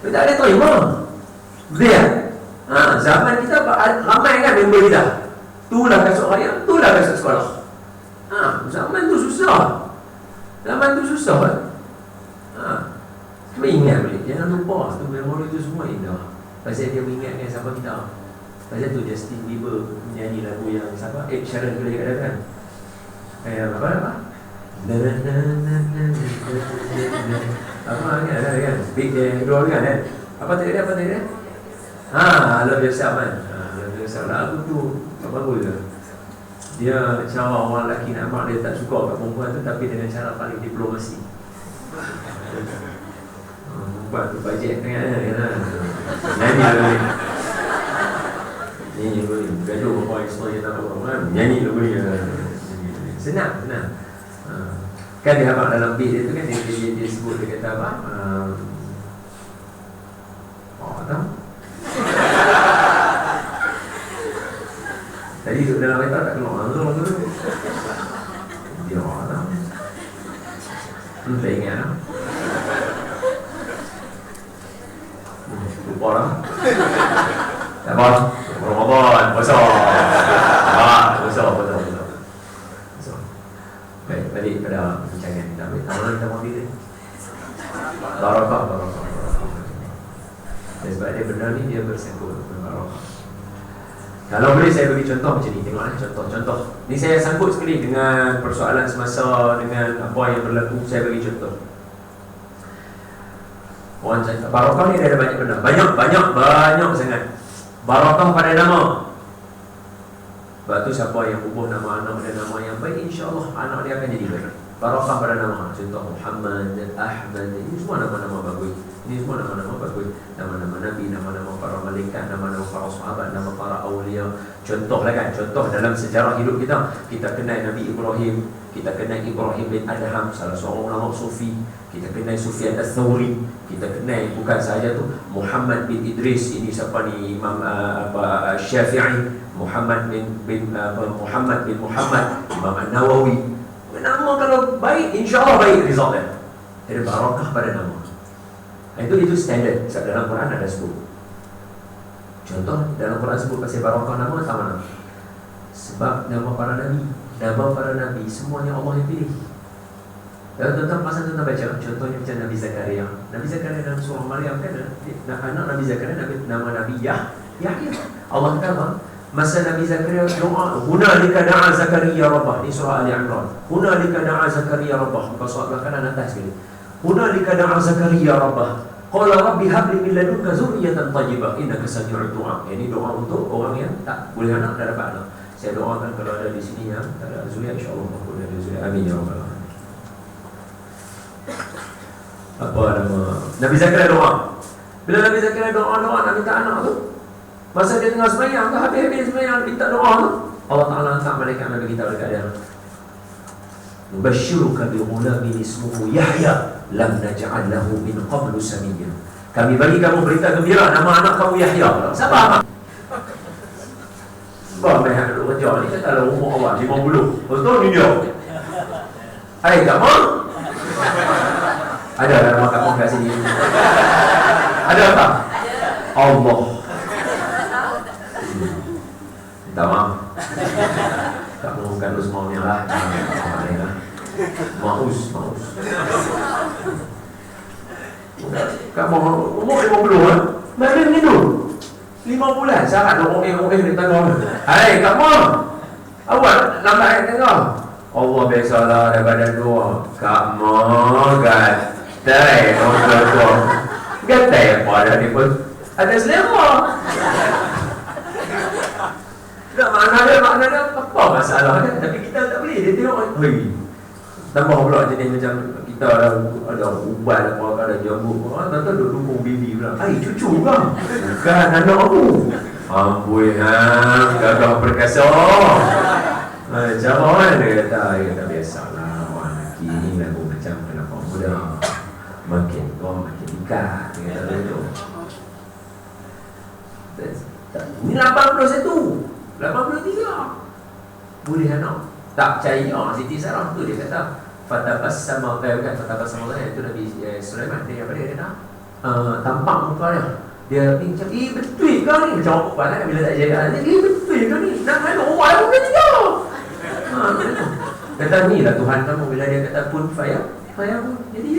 Dia tak ada terima. Dia zaman kita ramai kan member kita. Itulah kasut raya, itulah kasut sekolah. Zaman tu susah. Zaman tu susah kan. Cuma ingat balik, jangan lupa tu memori tu semua indah. Pasal dia mengingatkan siapa kita. Pasal tu Justin Bieber menyanyi lagu yang siapa? Ed Sheeran boleh katakan. Apa? Apa kan? Big Day dua kan? Apa tadi dia? Love Yourself kan? Love Yourself lagu tu apa bagus ke? Dia cara orang lelaki nak mak dia tak suka kat perempuan tu, tapi dengan cara paling diplomasi. Perempuan tu bajet kan? Nyanyi lagu ni. Nyanyi lagu ni. Gaduh perempuan isteri tak tahu kan? Nyanyi lagu ni. Senang. Kan dia abang dalam beat dia tu kan, dia sebut, dia kata apa? Tahu? Tadi duduk dalam kereta tak keluar tu. Dia tahu. Tak ingat lah. Lupa lah. Tak apa. Ramadan, puasa. Puasa. Baik, balik pada perbincangan kita. Kita mau diri. Barakah. Sebab dia benar ni, dia bersangkut dengan barakah. Kalau boleh saya bagi contoh macam ni. Tengoklah contoh. Ni saya sangkut sekali dengan persoalan semasa, dengan apa yang berlaku. Saya bagi contoh. Orang cakap barakah ni dia ada banyak benda. Banyak sangat. Barakah pada nama. Sebab tu siapa yang ubah nama anak dan nama yang baik, insya-Allah anak dia akan jadi baik. Barakah pada nama. Contoh Muhammad, Ahmad, ini semua nama-nama bagus. Ini semua nama-nama bagus. Nama-nama Nabi, nama-nama para malaikat, nama-nama para sahabat, nama para awliya. Contoh lah kan, contoh dalam sejarah hidup kita. Kita kenal Nabi Ibrahim, kita kenal Ibrahim bin Adham, salah seorang ulama sufi. Kita kenal Sufyan Ats-Tsauri. Kita kenal bukan sahaja tu Muhammad bin Idris, ini siapa ni, Imam Syafi'i. Muhammad bin Muhammad, Imam An-Nawawi. Nama kalau baik, insya-Allah baik result dia. Ada barakah pada nama. Itu standard. Sebab dalam Quran ada sebut. Contoh dalam Quran sebut pasal barakah nama tak mana? Sebab nama para nabi semuanya Allah yang pilih. Dan tuan-tuan pasal tuan-tuan baca, contohnya macam Nabi Zakaria. Nabi Zakaria dalam surah Maryam kan, anak Nabi Zakaria nama Nabi Yahya. Allah kata masa Nabi Zakaria doa, hunalika da'a Zakaria rabbah, ni surah Ali Imran. Hunalika da'a Zakaria rabbah, muka surat belakangan atas sekali. Hunalika da'a Zakaria rabbah, qala rabbi habli min ladunka zurriyatan thayyibah innaka sami'ud du'a. Ini doa untuk orang yang tak boleh anak, tak dapat anak. Saya doakan kalau ada di sini yang tak ada zuriat, insya-Allah boleh ada zuriat. Amin ya rabbal alamin. Apa nama Nabi Zakaria doa? Bila Nabi Zakaria doa nak minta anak tu, masa dia tengah sembahyang, habis-habis sembahyang minta doa tu, Allah Ta'ala hantar malaikat Nabi kita dekat dia. Nubashshiruka bi ghulamin ismuhu Yahya lam naj'al lahu min qablu samiyya. Kami bagi kamu berita gembira, nama anak kamu Yahya. Siapa? Sebab mereka duduk kerja ni, kata lah umur awak 50. Betul ni dia. Hai kamu? Ada nama kamu kat sini? Ada apa? Allah. Minta maaf. Tak mahukan lu semuanya lah. Maus. Kamu umur 50 kan? Mana begitu? 5 bulan. Sangat orang dia tanggung. Hai kamu, awak lambat ayat tengah. Allah biasalah daripada dua. Kamu gatai nombor dua. Gatai apa dah dia pun ada selera. Tak makna dia apa masalah dia. Tapi kita tak boleh. Dia tengok, hei, tambah pula jenis macam kita ada ubat apa, ada jambu. Tuan-tuan duduk dukung baby pula. Hai, cucu bang. Bukan anak aku. Amboi hang, gagah perkasa. Macam mana dia kata biasalah. Orang lelaki ni lagu macam kenapa muda. Makin tua makin ikat. Dia kata tu. Ni 81. 83. Boleh anak. Tak percaya Siti Sarah tu dia kata fatabassama fatabassama itu Nabi Sulaiman dia apa dia kata tampak muka dia. Dia macam betul ke ni macam apa kan bila tak jaga ni betul ke ni nak main orang pun dia. Kata ni lah Tuhan kamu bila dia kata pun faya pun jadi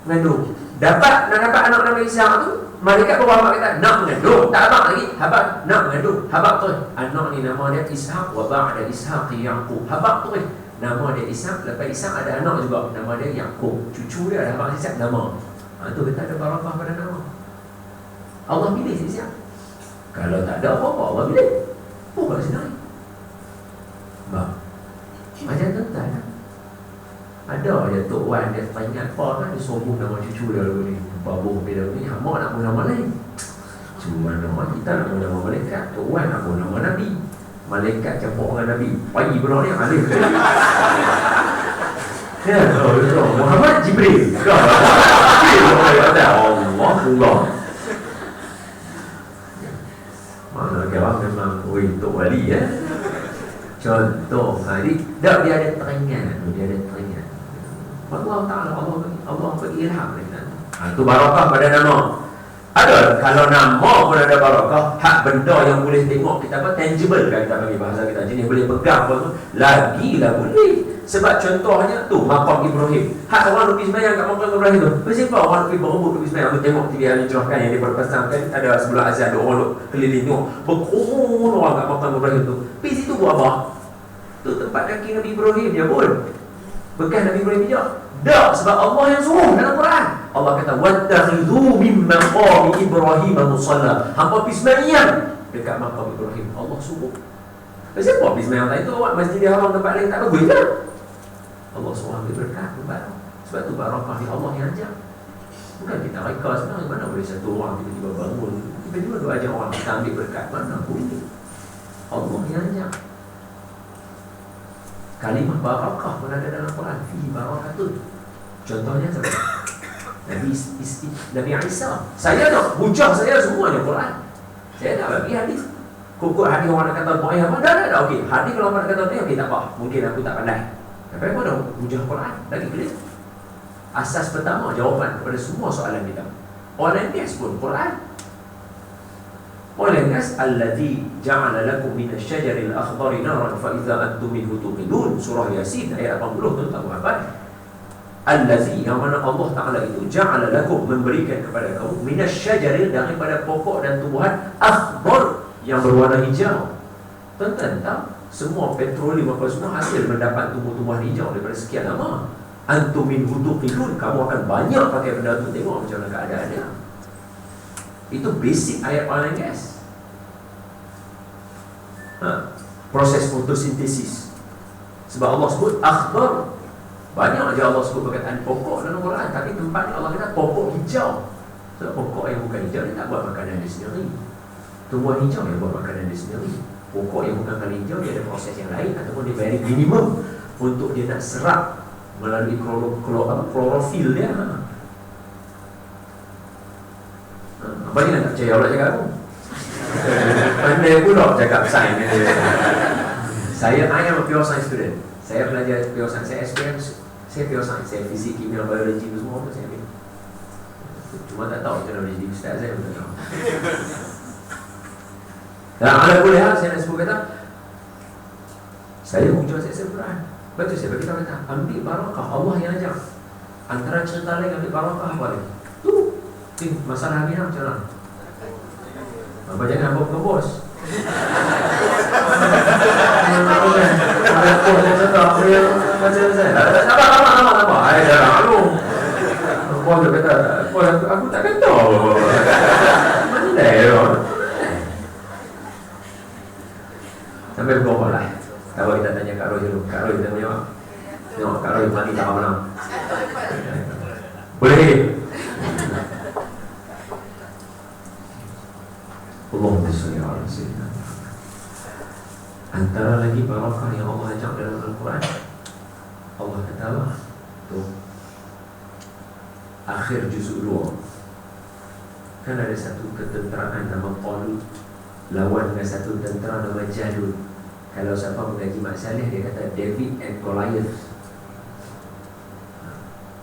mengandung. Nak dapat anak Nabi Ishaq tu malaikat bawa kata nak mengandung tak abang lagi habaq nak mengandung habaq tu anak ni nama dia Ishaq wa ba'da Ishaq Yaqub habaq tu nama dia Ishaq lepas Ishaq ada anak juga nama dia Yaqub cucu dia ada habaq Ishaq nama tu kata ada barakah pada nama Allah pilih Ishaq kalau tak ada apa-apa Allah pilih bukan senang bang macam tu tak ada je Tok Wan dia teringat apa kan dia sombong nama cucu dia dulu ni babuh bila ni hamba nak pun nama lain cuma nama kita nak pun nama malaikat Tok Wan nak pun nama Nabi malaikat campur dengan Nabi pagi benar ni alif ya Muhammad Jibril Allah mana kira memang Tok Wali ya contoh hari tak dia ada teringat Allah Ta'ala Allah bagi ilham itu barakah pada nama ada kalau nama pun ada barakah hak benda yang boleh tengok kita apa tangible kan kita bagi bahasa kita jenis boleh pegang pun lagi lah boleh sebab contohnya tu makam Ibrahim hak orang lukis semayang kat makam Ibrahim tu kenapa orang pergi berebut lukis semayang aku tengok TV yang dicerahkan yang diperpasangkan ada sebelum azan ada orang keliling tengok berkerumun orang kat makam Ibrahim tu pergi situ buat apa tu tempat kaki Nabi Ibrahim dia pun bekas Nabi Ibrahim je. Tak, sebab Allah yang suruh dalam Quran. Allah kata wattakhidhu min maqami Ibrahim musalla. Hampa pergi sembahyang dekat makam Ibrahim. Allah suruh. Kenapa pergi sembahyang tadi tu awak Masjidil Haram tempat lain tak bagus ke? Allah suruh ambil berkat tempat. Sebab tu barakah di Allah yang ajar. Bukan kita reka sebenarnya mana boleh satu orang tiba-tiba bangun tiba-tiba tu ajar orang kita ambil berkat mana boleh. Allah yang ajar. Kalimah barakah pun ada dalam Quran. Fi barakatun. Contohnya siapa? Nabi Isa. Saya nak hujah saya semuanya Quran. Saya tak bagi hadis. Kukut hadis orang nak kata buaya apa? Dah. Okey. Hadis kalau orang nak kata buaya, okey tak apa. Mungkin aku tak pandai. Tapi aku dah hujah Quran. Lagi clear. Asas pertama jawapan kepada semua soalan kita. Orang yang pun Quran. Oleh nas allazi ja'ala lakum minasy-syajaril akhdari naran fa idza antum minhu tuqidun surah Yasin ayat 80 tu tak apa. Allazi yang mana Allah Taala itu ja'ala lakum memberikan kepada kamu minasy-syajaril daripada pokok dan tumbuhan akhdar yang berwarna hijau. Tentang semua petroleum apa semua hasil mendapat tumbuh-tumbuhan hijau daripada sekian lama. Antum minhu tuqidun kamu akan banyak pakai benda tu tengok macam mana keadaannya. Itu basic ayat oil and gas. Proses fotosintesis. Sebab Allah sebut akhdar. Banyak aja Allah sebut perkataan pokok dalam Quran. Tapi tempatnya Allah kata pokok hijau. Sebab pokok yang bukan hijau dia tak buat makanan dia sendiri. Tumbuhan hijau yang buat makanan dia sendiri. Pokok yang bukan kali hijau dia ada proses yang lain ataupun dia very minimum untuk dia nak serap melalui klorofil dia. Apa ni nak percaya Allah cakap aku? Pandai pula cakap sains. I am a pure science student. Saya belajar pure science. Saya SPM. Saya pure science. Saya fizik, kimia, biologi tu semua tu saya ambil. Cuma tak tahu macam mana jadi ustaz saya tak tahu. Dan ala boleh hal saya nak sebut kata saya hujah saya Quran. Betul saya bagi tahu kata ambil barakah Allah yang ajar. Antara cerita lain ambil barakah apa lagi? Tu masalah Aminah macam mana? Apa jangan buat ke bos? Aku tak kata. Mana dia? Sampai berapa lah? Kalau kita tanya Kak Roy dulu, Kak Roy kita menjawab. Tengok Kak Roy mati tak mana? Boleh. Allahumma shalli ala sayyidina. Antara lagi barakah yang Allah ajak dalam Al-Quran, Allah kata Allah tu akhir juzuk 2 kan ada satu ketenteraan nama Talut lawan dengan satu tentera nama Jalut. Kalau siapa mengaji Mak Saleh, dia kata David and Goliath.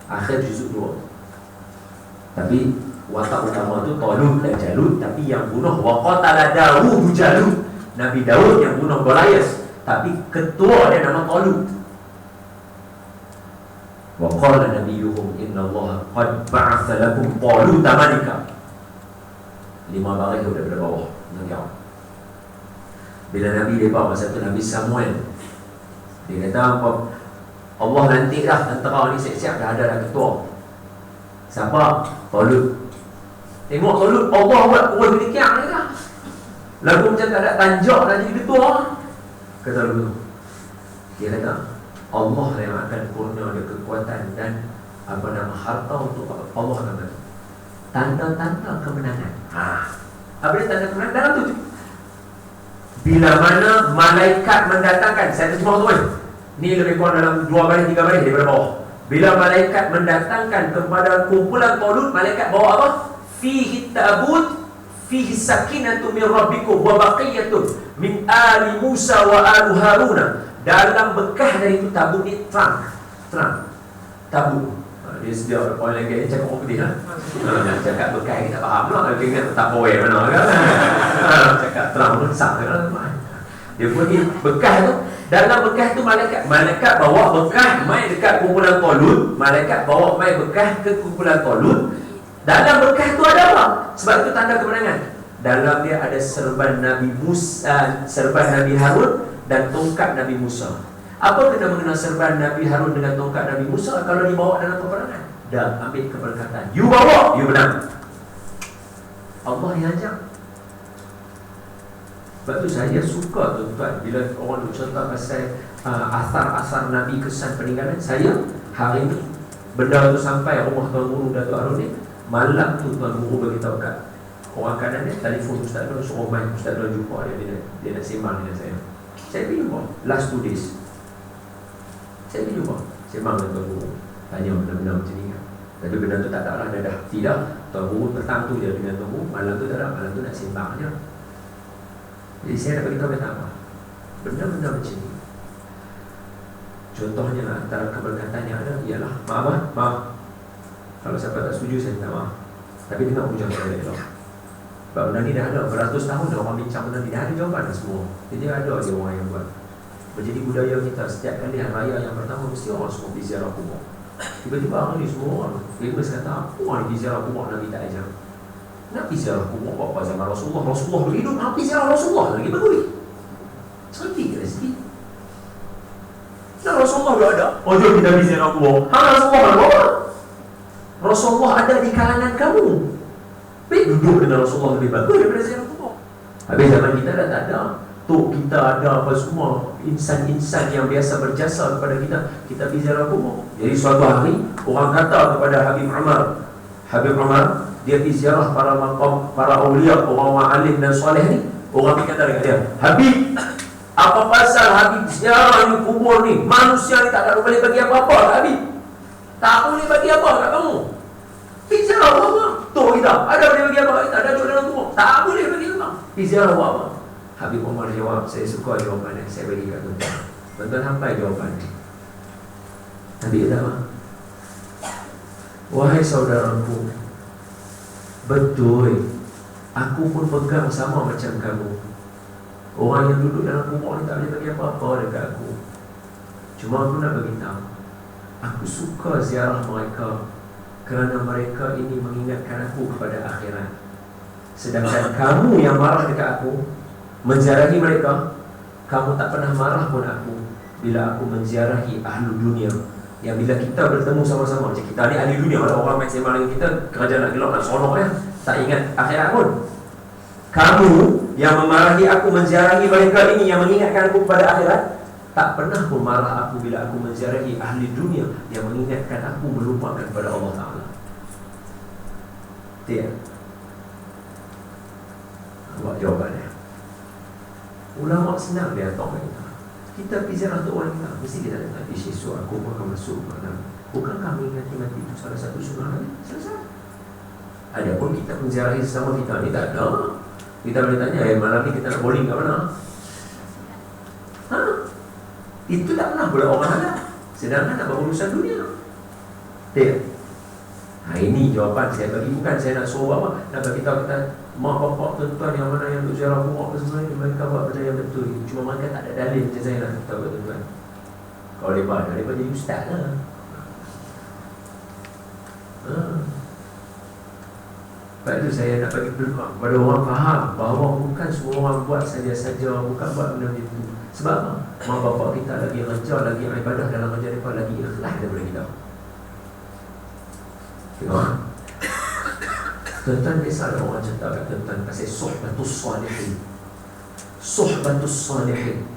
Akhir juzuk 2. Tapi watak utama tu Talut dan Jalut, tapi yang bunuh waqatala Daud Jalut. Nabi Daud yang bunuh Goliath, tapi ketua dia nama Talut. Wa qala nabiyuhum innallaha qad ba'atha lakum Taluta malika. 5 baris daripada bawah menjauh. Bila Nabi lepas masa tu Nabi Samuel, dia kata apa? Allah nanti dah tentera ni siap-siap dah ada dah ketua. Siapa? Talut. Tengok Talut, Allah buat kurus demikian ni lah. Lagu macam tak ada tanjak dah jadi ketua. Kata lagu tu, dia kata Allah yang akan kurnia dia kekuatan dan apa nama harta untuk Allah akan bagi tanda-tanda kemenangan. Apa dia tanda kemenangan? Dalam tu bila mana malaikat mendatangkan, saya terjemah tu kan, ni lebih kurang dalam 2 baris 3 baris daripada bawah. Bila malaikat mendatangkan kepada kumpulan Talut, malaikat bawa apa? Fihi ta'bud fihi sakinatu min rabbikum wa baqiyatun min ali Musa wa alu Haruna. Dalam bekah dari itu tabut ni terang tabut. Dia sedia orang lagi cakap orang pedih lah. Cakap bekah ni tak faham lah. Dia ingat tak power mana kan. Cakap terang rusak kan. Dia pergi bekah tu. Dalam bekah tu malaikat bawa bekah mai dekat kumpulan Talut. Malaikat bawa mai bekah ke kumpulan Talut. Dalam bekah tu ada apa? Sebab itu tanda kemenangan. Dalam dia ada serban Nabi Musa, serban Nabi Harun dan tongkat Nabi Musa. Apa kena mengenal serban Nabi Harun dengan tongkat Nabi Musa kalau dibawa dalam peperangan? Dah ambil keberkatan. You bawa, you menang. Allah yang ajak. Sebab tu saya suka tuan-tuan bila orang cerita pasal asar-asar Nabi, kesan peninggalan. Saya hari ni benda tu sampai rumah Tuan Guru Datuk Harun ni. Malam tu Tuan Guru beritahu kat orang kanan dia, telefon Ustaz Don, suruh main Ustaz Don jumpa dia nak sembang dengan saya. Saya pergi jumpa last 2 days. Saya pergi jumpa sembang dengan Tuan Guru, tanya benda-benda macam ni kan. Tapi benda tu tak lah, dia dah tidak. Tuan Guru petang tu je dengan Tuan Guru, malam tu tak ada, malam tu nak sembang je. Jadi saya nak beritahu kata apa? Benda-benda macam ni, contohnya antara keberkatan yang ada ialah maaf. Kalau siapa tak setuju, saya minta maaf. Tapi dengar hujung saya elok. Sebab benda ni dah ada beratus tahun dah orang bincang benda ni, dah ada jawapan dah semua. Jadi ada je orang yang buat. Menjadi budaya kita, setiap kali hari raya yang pertama mesti orang semua pergi ziarah kubur. Tiba-tiba hari ni semua orang famous kata, apa orang pergi ziarah kubur Nabi tak ajar? Nak pergi ziarah kubur apa zaman Rasulullah berhidup, nak pergi ziarah Rasulullah lagi berduri. Serti ke rezeki? Nah, Rasulullah dah ada. Oh, jom kita pergi ziarah kubur. Rasulullah ada. Rasulullah ada di kalangan kamu. Baik duduk dengan Rasulullah lebih bagus daripada ziarah kubur. Habis zaman kita dah tak ada. Tok kita ada apa semua, insan-insan yang biasa berjasa kepada kita pergi ziarah kubur. Jadi suatu hari orang kata kepada Habib Umar, dia pergi ziarah para maqam, para awliya, orang alim dan soleh ni. Orang pergi kata dekat dia, Habib, apa pasal Habib ziarah ni kubur ni? Manusia ni tak ada boleh bagi apa-apa kat Habib. Tak boleh bagi apa kat kamu. Pergi ziarah apa? Tok kita ada boleh bagi apa? Tak ada duduk dalam kubur. Tak boleh bagi apa. Pergi ziarah apa? Habib Umar jawab, saya suka jawapan yang saya bagi kat tuan-tuan. Tuan-tuan sampai jawapan ni. Nabi kata apa? Wahai saudaraku, betul, aku pun pegang sama macam kamu. Orang yang duduk dalam kubur ni tak boleh bagi apa-apa dekat aku. Cuma aku nak beritahu, aku suka ziarah mereka kerana mereka ini mengingatkan aku kepada akhirat. Sedangkan kamu yang marah dekat aku, menziarahi mereka. Kamu tak pernah marah pun aku bila aku menziarahi ahli dunia. Yang bila kita bertemu sama-sama, macam kita ni ahli dunia, ada orang main sembang dengan kita, kerja nak gelap, nak sonok ya, tak ingat akhirat pun. Kamu yang memarahi aku menziarahi mereka ini, yang mengingatkan aku kepada akhirat, tak pernah pun marah aku bila aku menziarahi ahli dunia yang mengingatkan aku melupakan kepada Allah Ta'ala. Dia buat jawabannya. Ulama senang dia tahu kita. Kita pergi ziarah untuk orang kita, mesti kita nak esok aku pun akan masuk mana. Bukan kami mati-mati itu salah satu sunnah ni. Selesai. Ada pun kita menziarahi sesama kita ni tak ada. Kita boleh tanya, malam ni kita nak bowling kat mana? Itu tak pernah pula orang ada. Sedangkan nak berurusan dunia. Tidak. Ini jawapan saya bagi. Bukan saya nak suruh apa, nak bagi tahu kita mak bapak tuan-tuan yang mana yang duk ziarah rumah ke semua ni, mereka buat benda yang betul. Cuma mereka tak ada dalil macam saya nak tahu tuan-tuan. Kalau mereka jadi ustaz lah. Sebab itu saya nak bagi peluang kepada orang faham bahawa bukan semua orang buat saja-saja, bukan buat benda itu. Sebab apa? Mak bapak kita lagi kerja, lagi ibadah dalam kerja mereka, lagi ikhlas daripada kita. Tengok. Tuan-tuan biasa ada orang cerita kat tuan-tuan pasal suhbatus salihin. Suhbatus salihin,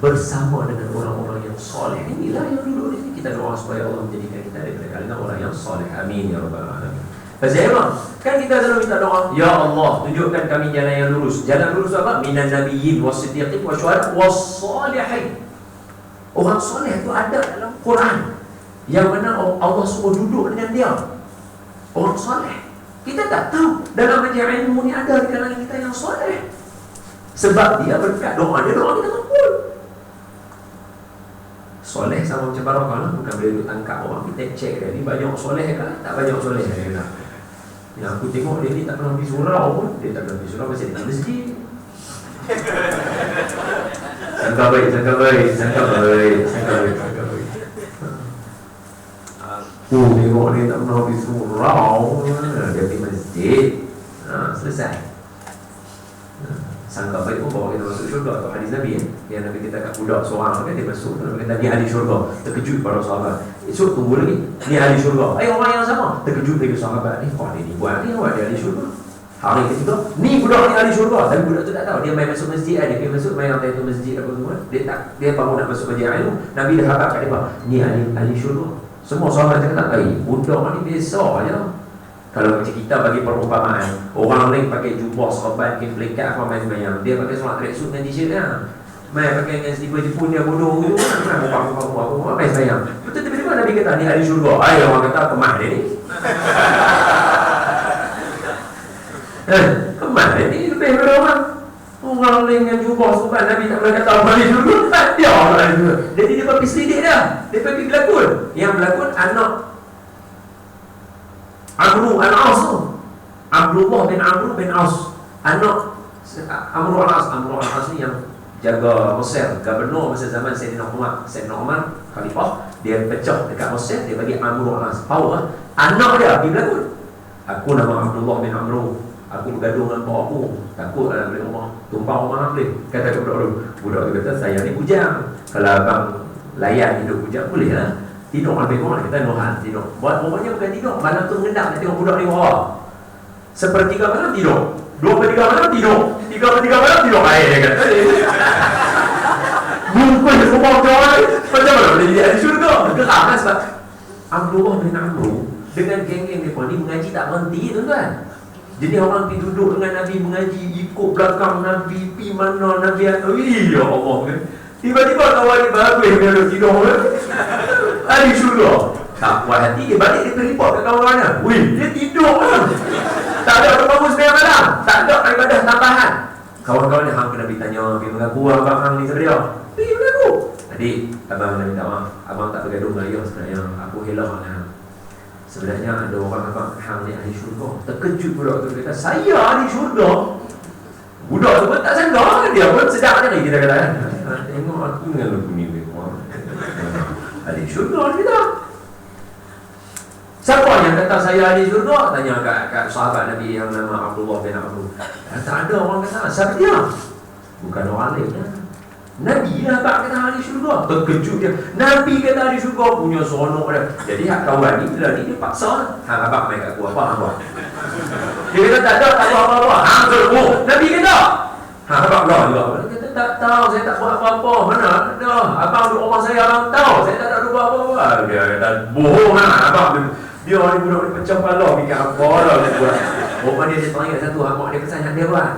bersama dengan orang-orang yang soleh. Inilah yang dulu ni kita doa supaya Allah menjadikan kita daripada kalangan orang yang soleh. Amin ya rabbal alamin. Pasal apa? Kan kita selalu minta doa, ya Allah, tunjukkan kami jalan yang lurus. Jalan lurus apa? Minan nabiyyin was-siddiqin wasyuhada was-salihin. Orang soleh itu ada dalam Quran, yang mana Allah suruh duduk dengan dia. Orang soleh. Kita tak tahu dalam majlis ilmu ni ada di kalangan kita yang soleh. Sebab dia berkat doa dia, doa kita kabul. Soleh sama macam barakah lah. Bukan boleh duduk tangkap orang. Kita cek dia ni banyak soleh ke? Tak banyak soleh dia lah. Yang aku tengok dia ni tak pernah pergi surau pun. Dia tak pernah pergi surau pasal dia tak masjid. Sangka baik, sangka baik, sangka baik, sangka baik, sangka baik. Tengok dia tak pernah pergi surau, dia pergi masjid. Selesai. Sangka baik pun bawa kita masuk syurga. Atau hadis Nabi yang Nabi kita kat budak seorang kan, dia masuk, Nabi kata ni ahli syurga. Terkejut para sahabat. Esok tunggu lagi, ni ahli syurga. Orang yang sama. Terkejut lagi sahabat ni, oh dia ni buat ni, awak dia ahli syurga. Hari ketiga, ni budak ni ahli syurga. Tapi budak tu tak tahu. Dia main masuk masjid, dia pergi masuk, main lantai tu masjid apa semua. Dia baru nak masuk masjid ilmu. Nabi dah harap kat dia, ni ahli syurga. Semua sahabat cakap tak baik. Budak ni biasa je. Kalau macam kita bagi perumpamaan, orang lain pakai jubah, serban, keflekat, apa main sembahyang. Dia pakai seluar tracksuit dengan t-shirt lah. Main pakai dengan slipper Jepun dia bodoh gitu. Buka main sembahyang. Betul tiba-tiba Nabi kata ni ahli syurga. Orang kata kemah dia ni. Kemah dia ni lebih daripada orang. Orang lain dengan jubah, serban, Nabi tak pernah kata ahli syurga. Tak dia orang ahli syurga. Jadi dia pergi selidik dah. Dia pergi berlakon. Yang berlakon anak Amru al-As tu, Abdullah bin Amru bin As, anak Amru al-As. Amru al-As ni yang jaga Mesir, gubernur masa zaman Sayyidina Umar. Sayyidina Umar khalifah, dia pecah dekat Mesir, dia bagi Amru al-As. Tahu lah, anak dia pergi berlakon. Aku nama Abdullah bin Amru, aku bergaduh dengan bapak aku, takut nak beli rumah, tumpah rumah boleh. Kata kepada budak tu kata, saya ni bujang, kalau abang layan hidup bujang boleh lah. Tidur lebih kurang, kita nuhan tidur. Buat pokoknya bukan tidur, malam tu mengendap nak tengok budak ni bawah. Sepertiga malam tidur, 2/3 malam tidur, 3/3 malam tidur. Dia kata bungkus rumah orang macam mana boleh jadi ahli syurga? Geram kan sebab Abdullah bin Amru dengan geng-geng mereka ni mengaji tak berhenti tuan-tuan. Jadi orang pergi duduk dengan Nabi mengaji, ikut belakang Nabi, pergi mana Nabi atau ya Allah kan. Tiba-tiba kawan ni bagus dia duduk tidur kan. Ahli syurga. Tak puas hati, dia balik, dia pergi report kat kawan-kawannya. Wih, dia tidur kan. Tak ada berbangun sembilan malam, tak ada ibadah tambahan. Kawan-kawan dia hang kena pergi tanya, pergi mengaku abang hang ni siapa dia. Pergi mengaku. Adik, abang nak minta maaf, abang tak bergaduh dengan ayah sebenarnya. Aku hilang dengan sebenarnya ada orang abang hang ni ahli syurga. Terkejut budak tu, kata saya ahli syurga. Budak tu pun tak sangka, dia pun sedap je kita kata kan. Tengok aku dengan lagu ni ahli syurga kita. Siapa yang kata saya ahli syurga? Tanya kat sahabat Nabi yang nama Abdullah bin Amru. Tak ada orang kata, siapa dia? Bukan orang lain lah. Nabi lah abang kata ahli syurga. Terkejut dia. Nabi kata ahli syurga, punya seronok dia. Jadi hak kawan ni lah ni dia paksa. Hang abang main kat aku apa abang. Dia kata tak ada, tak buat apa-apa. Hang teruk. Nabi kata. Hang abang lah juga. Dia kata tak tahu, saya tak buat apa-apa. Mana ada. Abang duduk rumah saya, abang tahu. Saya tak ada buat apa-apa. Dia kata bohong lah abang. Dia ni budak ni pecah kepala fikir apa lah dia buat. Rumah dia teringat satu hak mak dia pesan yang dia buat.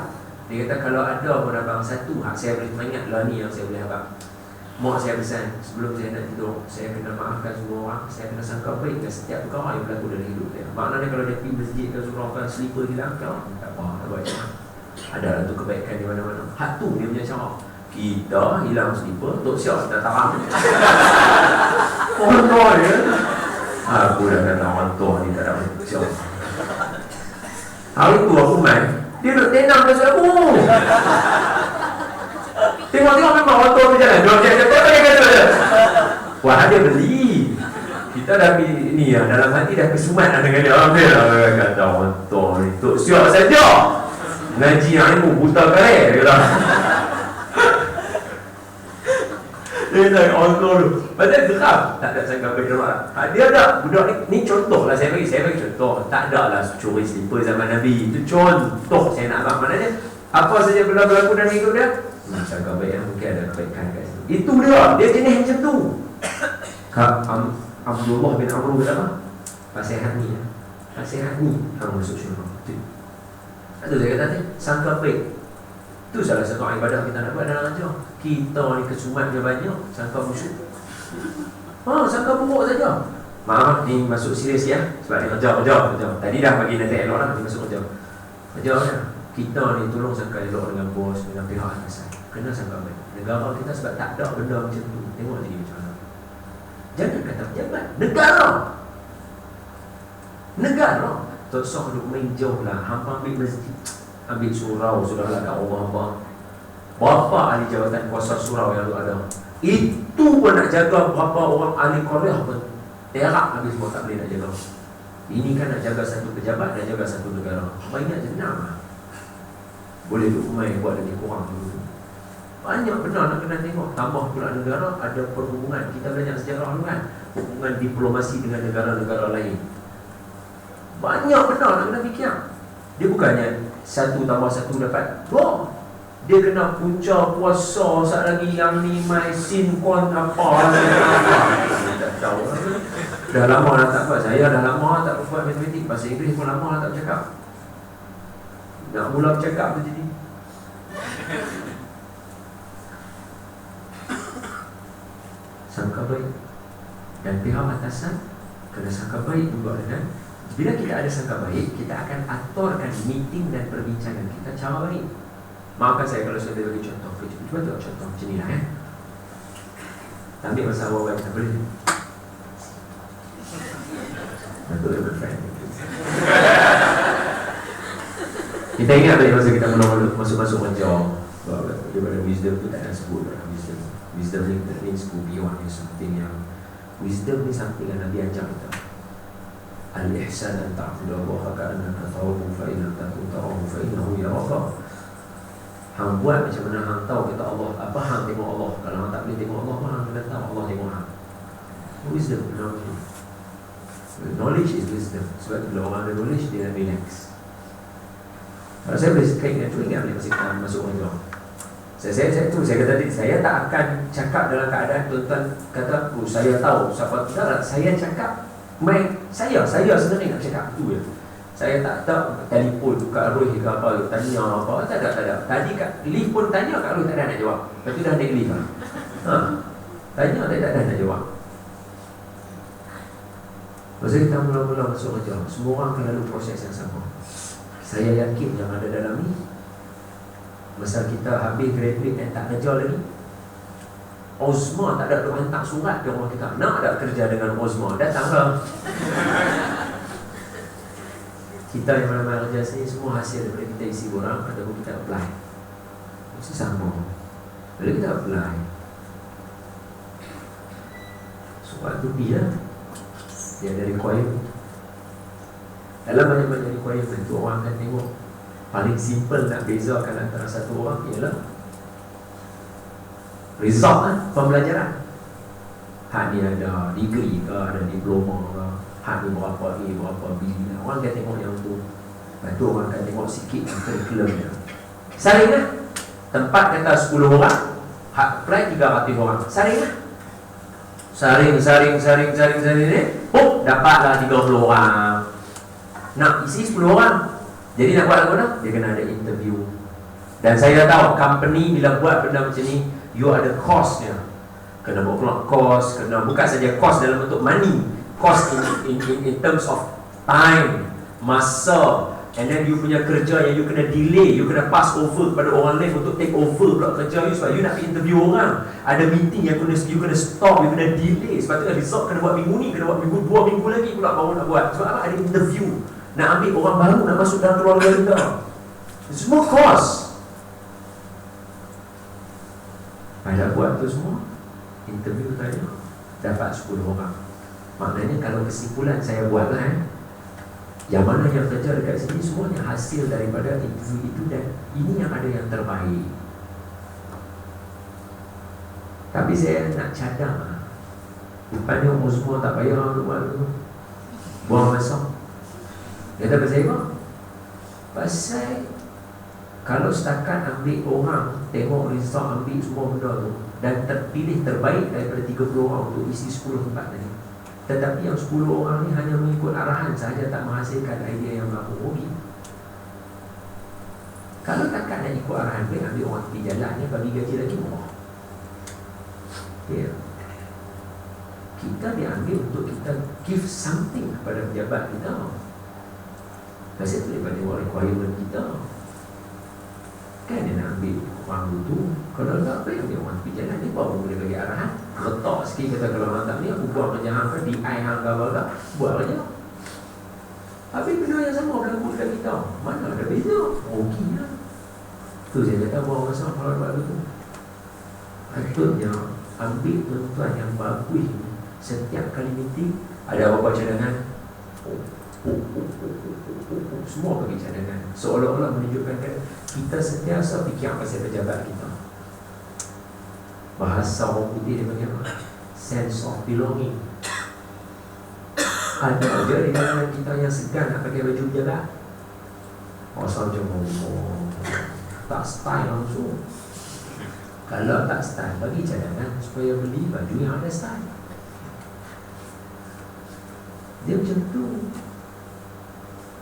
Dia kata kalau ada pun abang satu hak saya boleh teringat lah ni yang saya boleh abang. Mak saya pesan sebelum saya nak tidur, saya kena maafkan semua orang, saya kena sangka baik ke setiap perkara yang berlaku dalam hidup dia. Maknanya kalau dia pergi masjid ke surau kan slipper hilang kau, tak apa, tak buat macam ada lah tu kebaikan di mana-mana. Hak tu dia punya cara. Kita hilang slipper, Tok Syok dah tarang. Orang tua dia. Aku dah kata orang tua ni tak ada macam. Hari tu aku main, dia duduk tenang ke aku. Tengok-tengok memang orang tua tu jalan. Dia kata dia. Wah dia beli. Kita dah ni lah, dalam hati dah kesumat lah dengan dia. Orang dia lah kata orang tua ni Tok Syok saja ngaji yang ni buta kaya. Dia kata dia kata orang tua tu macam geram. Tak ada sangka berdoa. Dia ada budak ni contoh lah saya bagi contoh. Tak ada lah curi slipper zaman Nabi. Itu contoh saya nak abang. Maknanya apa saja berlaku dalam hidup dia sangka baik yang mungkin ada kebaikan kat situ. Itu dia jenis macam tu. Abdullah bin Amr kata apa? Nasihat ni hang masuk syurga. Itu saya kata tadi sangka baik. Itu salah satu ibadah kita nak buat dalam ajar. Kita ni kesumat dia banyak, sangka musuh. Sangka buruk saja. Maaf ni masuk serius ya. Sebab ni kerja. Tadi dah bagi nanti elok lah, ni masuk kerja. Kerja ya. Kita ni tolong sangka elok dengan bos, dengan pihak atasan. Kena sangka baik. Negara kita sebab tak ada benda macam tu. Tengok jadi macam mana. Jangan kata pejabat. Negara. Tok Syok duduk main jauh lah. Hampa ambil masjid, ambil surau, sudahlah kat rumah apa. Berapa ahli jawatan kuasa surau yang ada? Itu pun nak jaga berapa orang ahli Korea pun terak habis semua tak boleh nak jaga. Ini kan nak jaga satu pejabat dan jaga satu negara. Banyak jenam lah. Boleh duduk main buat lebih kurang dulu. Banyak benar nak kena tengok. Tambah pula negara ada perhubungan. Kita belajar sejarah dulu kan, hubungan diplomasi dengan negara-negara lain. Banyak benar nak kena fikir. Dia bukannya 1 tambah 1 dapat 2. Dia kena punca puasa saat lagi yang ni mai sin kon apa. Tak tahu. Dah lama dah tak buat. Saya dah lama tak buat matematik. Bahasa Inggeris pun lama dah tak bercakap. Nak mula bercakap tu jadi. Sangka baik. Dan pihak atasan kena sangka baik juga dengan. Bila kita ada sangka baik, kita akan aturkan meeting dan perbincangan kita cara baik. Maafkan saya kalau saya bagi contoh. Cuba tengok contoh macam ni lah ambil masa awal tak boleh. Betul dia berfriend. Kita ingat balik masa kita mula masuk menjawab daripada wisdom tu tak ada sebut lah. Wisdom ni that means go beyond something yang wisdom ni something yang Nabi ajar kita. Al-ihsan an ta'budallaha ka'annaka tarahu fa in lam takun tarahu fa innahu yaraka. Hang buat macam mana hang tahu kata Allah. Apa hang tengok Allah? Kalau hang tak boleh tengok Allah, hang kena tahu Allah tengok hang. Wisdom, knowledge is wisdom. Sebab bila orang ada knowledge, dia relax. Kalau saya boleh kaitkan tu, ingat boleh masa kita masuk kerja. Saya kata tadi, saya tak akan cakap dalam keadaan tuan-tuan kata, saya tahu siapa tidak. Saya cakap saya sebenarnya nak cakap tu je. Saya tak tahu telefon Kak Roy ke apa, tanya apa, tak ada. Tadi Kak lift pun tanya, Kak Roy tak ada nak jawab. Lepas tu dah naik lift lah. Tanya tak ada nak jawab. Masa kita mula-mula masuk kerja, semua orang akan lalu proses yang sama. Saya yakin yang ada dalam ni, masa kita habis graduate dan tak kerja lagi, Ozma tak ada hantar surat ke rumah kita, nak ada kerja dengan Ozma, datanglah. Kita yang mana-mana kerja sini semua hasil daripada kita isi borang ataupun kita apply. Mesti sama. Bila kita apply, surat tu dia ada requirement. Dalam banyak-banyak requirement tu orang akan tengok paling simple nak bezakan antara satu orang ialah result lah, pembelajaran. Hak ni ada degree ke, ada diploma ke, hak ni berapa A, berapa B. Orang akan tengok yang tu. Lepas tu orang akan tengok sikit curriculum dia. Saring lah. Tempat kata 10 orang, hak apply 300 orang. Saring lah. Saring ni. Oh, dapatlah 30 orang. Nak isi 10 orang. Jadi nak buat apa dah? Dia kena ada interview. Dan saya dah tahu company bila buat benda macam ni, you ada cost-nya. Kena buat keluar cost, kena bukan saja cost dalam bentuk money, cost in terms of time, masa, and then you punya kerja yang you kena delay, you kena pass over kepada orang lain untuk take over pula kerja you sebab you nak pergi interview orang. Ada meeting yang you kena stop, you kena delay. Sebab tu result kena buat minggu ni, kena buat minggu 2 minggu lagi pula baru nak buat. Sebab apa? Ada interview. Nak ambil orang baru nak masuk dalam keluarga kita. Semua cost. Pada buat tu semua, interview tanya, dapat 10 orang. Maknanya kalau kesimpulan saya buat lah, yang mana yang kerja dekat sini semuanya hasil daripada interview itu, dan ini yang ada yang terbaik. Tapi saya nak cadang, rupanya umur semua tak payah untuk buat tu, buang masa. Dia tak pasal apa? Pasal kalau setakat ambil orang, tengok result, ambil semua benda tu, dan terpilih terbaik daripada 30 orang untuk isi 10 tempat tadi, tetapi yang 10 orang ni hanya mengikut arahan sahaja, tak menghasilkan idea yang baru, rugi. Kalau takkan nak ikut arahan, baik ambil orang tepi jalan ni, bagi gaji lagi murah. Ya. Kita diambil untuk kita give something kepada pejabat kita. Pasal tu daripada requirement kita. Kan dia nak ambil orang tu, kalau tak apa yang dia orang tepi jalan ni, baru boleh bagi arahan. Letak sikit kata kalau orang tak ni, aku buat kerja hang ke, DI hang ke apa, buat kerja. Habis benda yang sama berlaku dekat kita. Mana ada beza? Rugi lah. Tu saya kata buang masa kalau buat tu. Patutnya ambil tuan-tuan yang bagus. Setiap kali meeting ada apa-apa cadangan, semua bagi cadangan, seolah-olah menunjukkan kita sentiasa fikir pasal pejabat kita. Bahasa orang putih dia bagaimana? Sense of belonging. Ada aja di dalam kita yang segan nak pakai baju pejabat. Pasal macam tak style langsung. Kalau tak style, bagi cadangan supaya beli baju yang ada style. Dia macam tu.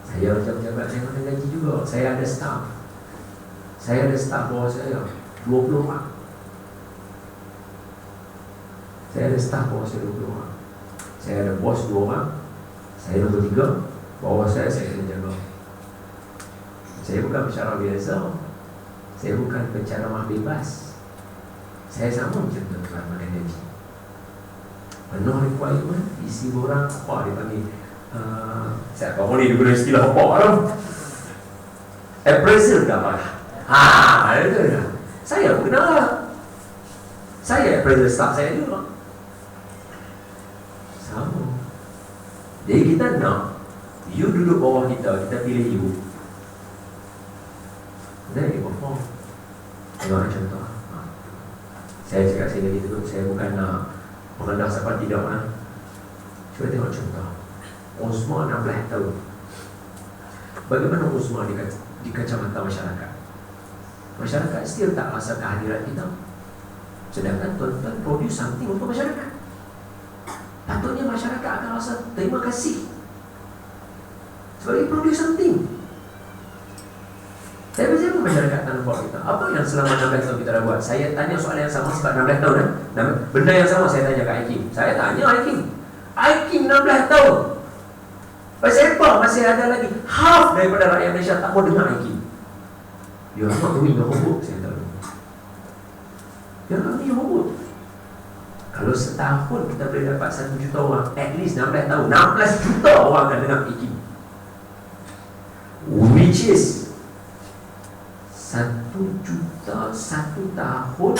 Saya macam pejabat, saya kena gaji juga. Saya ada staff. Saya ada staff bawah saya 20 orang. Saya ada staff bawah saya 20 orang. Saya ada bos 2 orang. Saya nombor 3. Bawah saya kena jaga. Saya bukan pensyarah biasa. Saya bukan penceramah bebas. Saya sama macam tuan-tuan makan gaji. Penuh requirement, isi borang, apa dia panggil, saya tak boleh dia guna istilah apa lah, appraisal dah apa. Itu dah. Saya pun kenal lah. Saya appraisal staff saya juga. Sama. Jadi kita nak you duduk bawah kita, kita pilih you. Then you perform. Tengok contoh. Saya cakap sini gitu, saya bukan nak mengenal siapa tidak kan. Cuba tengok contoh. Uzma 16 tahun. Bagaimana Uzma di kacamata masyarakat? Masyarakat still tak rasa kehadiran kita. Sedangkan tuan-tuan produce something untuk masyarakat. Patutnya masyarakat akan rasa terima kasih sebagai produce something. Tapi siapa masyarakat tak nampak kita? Apa yang selama 16 tahun kita dah buat? Saya tanya soalan yang sama sebab 16 tahun kan? Benda yang sama saya tanya kat Aikim. Saya tanya Aikim 16 tahun. Pasal apa masih ada lagi half daripada rakyat Malaysia tak mau dengar Aikim? You are not doing your homework, saya tahu. You are not doing your homework. Kalau setahun kita boleh dapat 1 juta orang, at least 16 tahun 16 juta orang akan dengar Aikim. Which is 1 juta 1 tahun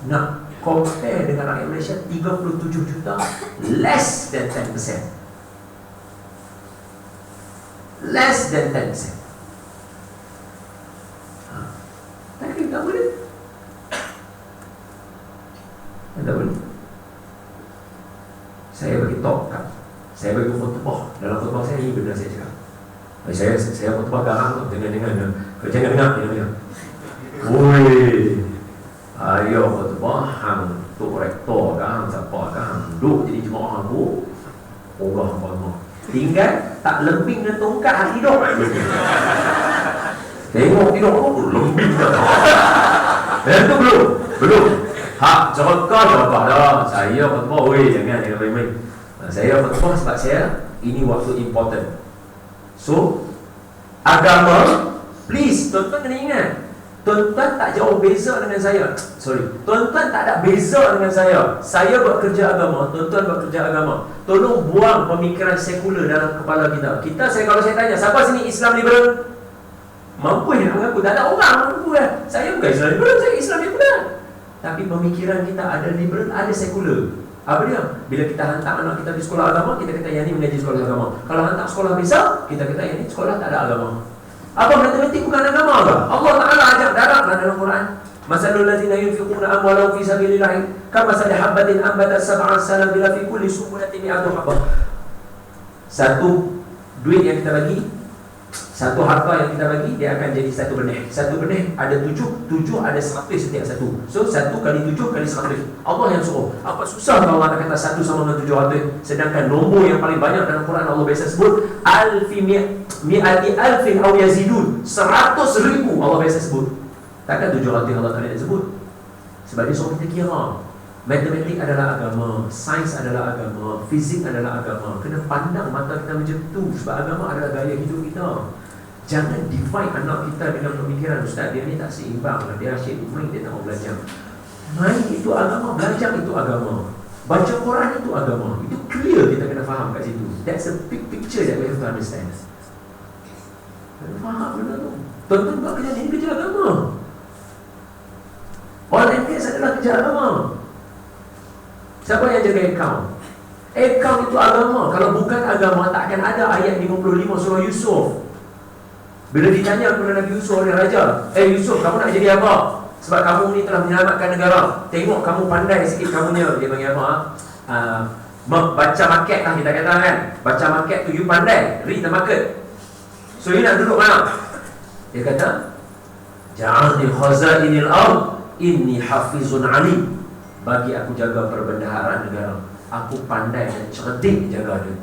nak compare dengan rakyat Malaysia 37 juta, less than 10%. Less than 10%. Tapi tak boleh. Tak boleh. Saya bagi talk, saya bagi khutbah. Dalam khutbah saya ini benar saya cakap. Saya khutbah garang tu, jangan dengar. Oi, ayo khutbah hang tu rektor kan, siapa kan, duduk jadi jemaah aku. Allah. Tinggal tak lembing dengan tongkat hak hidup. Tengok hidup aku lembing dah. Itu belum. Hak cerkah dah. Saya khutbah, jangan main-main. Saya khutbah sebab ini waktu important. So, agama, please, tuan-tuan kena ingat, tuan-tuan tak jauh beza dengan saya. Tuan-tuan tak ada beza dengan saya. Saya buat kerja agama, tuan-tuan buat kerja agama. Tolong buang pemikiran sekular dalam kepala kita. Kalau saya tanya, siapa sini Islam liberal? Mampu yang mengaku, tak ada orang mampu kan. Saya bukan Islam liberal, saya Islam liberal. Tapi pemikiran kita ada liberal, ada sekular. Apa dia? Bila kita hantar anak kita di sekolah agama, kita kata yang ni mengaji sekolah agama. Kalau hantar sekolah biasa, kita kata yang ni sekolah tak ada agama. Apa matematik bukan agama ke? Allah Ta'ala ajak darat dalam Quran. Masalul ladzina yunfiquna amwalahum fi sabilillah kamathali habatin ambatat sab'a sanabila fi kulli sunbulatin mi'atu habbah. Satu duit yang kita bagi, satu harta yang kita bagi, dia akan jadi satu benih. Satu benih ada 7 ada 100 setiap satu. So 1 kali 7 kali 100. Allah yang suruh. Apa susah kalau Allah kata 1 sama dengan 700? Sedangkan nombor yang paling banyak dalam Quran Allah biasa sebut alfi mi'ati alfin aw yazidun. 100,000 Allah biasa sebut. Takkan 700 Allah tak nak sebut. Sebab dia suruh kita kira. Matematik adalah agama, sains adalah agama, fizik adalah agama. Kena pandang mata kita macam tu. Sebab agama adalah gaya hidup kita. Jangan define anak kita dengan pemikiran, Ustaz, dia ni tak seimbang, dia asyik main, dia tak mau belajar. Main itu agama, belajar itu agama, baca Quran itu agama. Itu clear, kita kena faham kat situ. That's a big picture that we have to understand. Kena faham benda tu. Tuan-tuan buat kerja ni, kerja agama. Oil and gas adalah kerja agama. Siapa yang jaga account? Account itu agama. Kalau bukan agama, tak akan ada ayat 55 surah Yusuf. Bila ditanya kepada Nabi Yusuf oleh raja, Yusuf, kamu nak jadi apa? Sebab kamu ni telah menyelamatkan negara. Tengok kamu pandai sikit kamunya. Dia panggil apa? Baca market lah kita kata kan. Baca market tu you pandai, read the market. So you nak duduk mana? Dia kata, Ja'alni khazainil ard inni hafizun alim. Bagi aku jaga perbendaharaan negara. Aku pandai dan cerdik jaga dia.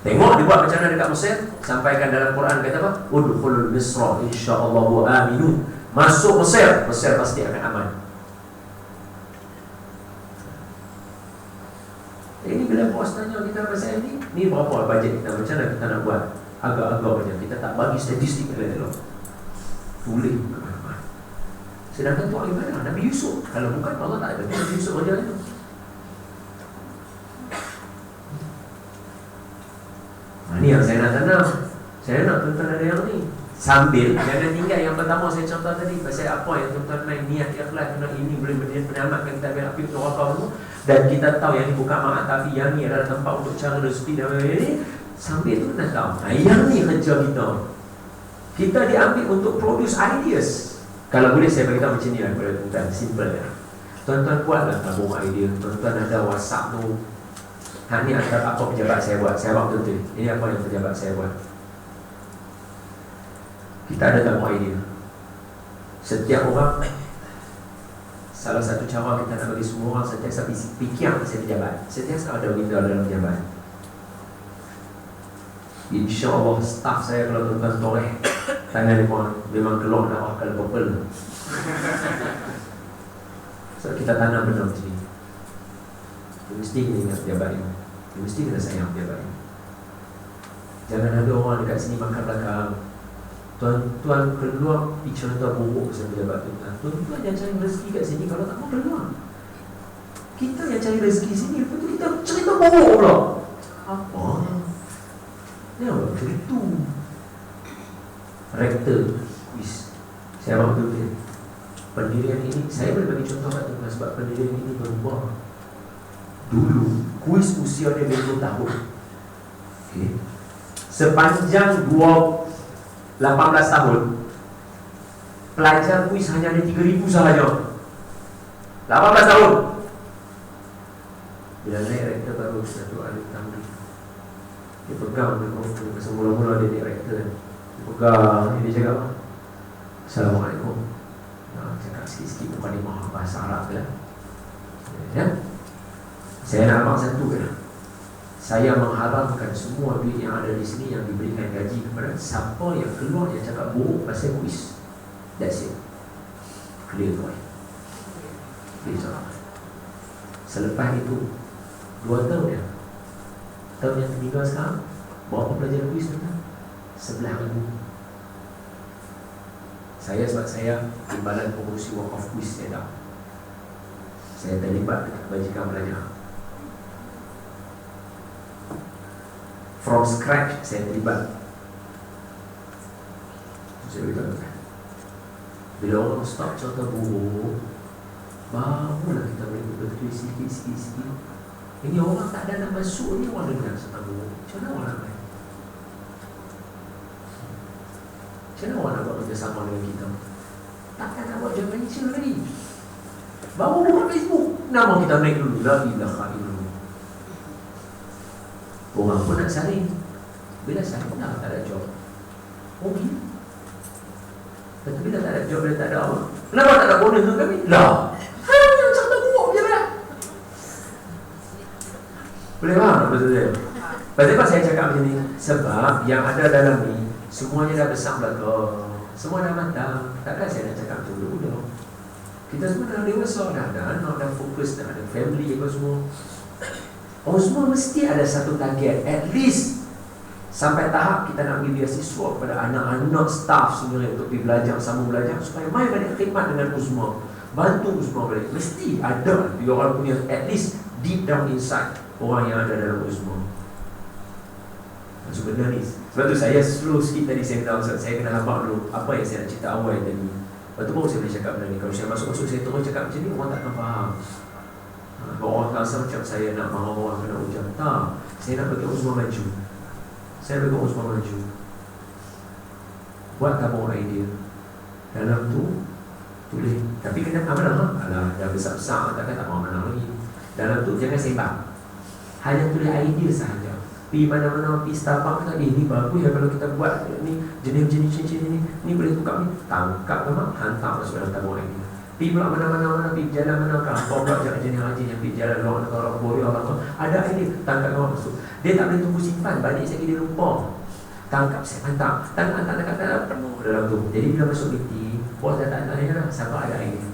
Tengok dia buat macam mana dekat Mesir. Sampaikan dalam Quran kata apa? Udkhulul Misra insyaallahu aminun. Masuk Mesir, Mesir pasti akan aman. Ini bila bos tanya kita pasal ni berapa bajet kita, macam mana kita nak buat? Agak-agak macam kita tak bagi statistik dia tu. Tulis ke mana. Sedangkan tu orang mana? Nabi Yusuf. Kalau bukan Allah tak ada Nabi Yusuf macam itu. Ini yang saya nak tanam. Saya nak tuan-tuan ada yang ni. Sambil jangan tinggal yang pertama saya contoh tadi. Pasal apa yang tuan-tuan main niat ikhlas, ini boleh menyelamatkan kita dari api neraka tu. Dan kita tahu yang ni bukan maaf, tapi yang ni adalah tempat untuk cara rezeki dan ini. Sambil tu kita tahu yang ni kerja kita. Kita diambil untuk produce ideas. Kalau boleh saya beritahu macam ni lah kepada tuan-tuan. Simple lah. Tuan-tuan buatlah tabung idea. Tuan-tuan ada WhatsApp tu. Ni antara apa pejabat saya buat. Saya buat betul. Ini apa yang pejabat saya buat. Kita ada tabung idea. Setiap orang, salah satu cara kita nak bagi semua orang setiap fikir pasal pejabat. Setiap ada window dalam pejabat. InsyaAllah staff saya kalau tuan-tuan toreh tangan dia memang keluar nak kalau purple. So kita tanam benda macam ni. Mesti kena ingat pejabat ini. Mesti kena sayang pejabat ini. Jangan ada orang dekat sini makan belakang. Tuan-tuan keluar cerita buruk pasal pejabat tu. Tuan-tuan yang cari rezeki kat sini kalau tak mau keluar. Kita yang cari rezeki sini, lepas tu kita cerita buruk pula. Apa? Ni apa? Cerita rektor. Saya buat betul. Pendirian ini, saya boleh bagi contoh kat tuan sebab pendirian ini berubah. Dulu, kuis usia dia 20 tahun. Okay. Sepanjang 18 tahun, pelajar kuis hanya ada 3,000 sahaja. 18 tahun, Bila naik rektor baru satu alif tamri. Dia pegang mikrofon. Semula-mula dia naik rektor kan. Dia pegang, dia cakap apa? Assalamualaikum. Cakap sikit-sikit mukadimah bahasa Arab lah. Ya? Saya nak abang satu kan. Saya mengharamkan semua duit yang ada di sini yang diberikan gaji kepada siapa yang keluar yang cakap buruk pasal kuis. That's it. Clear boy. Clear. Selepas itu 2 tahun ya. Tahun yang ketiga sekarang berapa pelajar kuis tu? 11,000. Saya sebab saya timbalan pengurusi wakaf kuis saya dah. Saya terlibat dengan kebajikan belajar. From scratch saya terlibat. Saya beritahu. Bila orang start contoh buruk, barulah kita boleh betul sikit-sikit. Ini orang tak ada nak masuk ni, orang dengar senang buruk. Macam mana orang nak main? Macam mana orang nak buat kerjasama dengan kita? Takkan nak buat joint venture lagi. Baru buat Facebook, nama kita naik dulu. La ilaha illallah. Orang pun nak saling. Bila saling tak ada job. Okey. Tapi bila tak ada job, bila tak ada apa, kenapa tak ada bonus untuk kami? Lah, hanya cerita buruk je lah. Boleh faham tak maksud saya? Pasal apa saya cakap macam ni? Sebab yang ada dalam ni semuanya dah besar belakang. Semua dah matang. Takkan saya nak cakap macam dulu. Kita semua dah dewasa, dah ada anak, dah fokus, dah ada family apa semua. Oh, semua mesti ada satu target. At least sampai tahap kita nak beri beasiswa kepada anak-anak staff sebenarnya untuk pergi belajar, sambung belajar supaya mai balik khidmat dengan Uzma, bantu Uzma balik. Mesti ada dia orang punya at least deep down inside orang yang ada dalam Uzma. Maksud benda ni. Sebab tu saya slow sikit tadi saya tahu saya kena habaq dulu apa yang saya nak cerita awal tadi. Lepas tu baru saya boleh cakap benda ni. Kalau saya masuk-masuk saya terus cakap macam ni, orang takkan faham. Orang rasa macam saya nak marah orang kena ujar. Tak, saya nak bagi Uzma maju. Saya bagi Uzma maju. Buat tabung idea. Dalam tu tulis. Tapi kena amanah. Alah, dah besar-besar, takkan tak mahu amanah lagi. Dalam tu jangan sembang. Hanya tulis idea sahaja. Pergi mana-mana, pergi Starbucks tadi, ni bagus ya kalau kita buat ni jenis-jenis cincin ni boleh tukar ni. Tangkap memang, hantar masuk dalam tabung idea. Pergi pula mana-mana, pergi jalan mana kan. Kau pula jangan jenis haji yang pergi jalan luar negara, Korea apa. Ada idea, tangkap kau masuk. Dia tak boleh tunggu simpan, balik sekali dia lupa. Tangkap saya hantar. Tangkap penuh dalam tu. Jadi bila masuk meeting, bos dah tak tanya lah, siapa ada idea.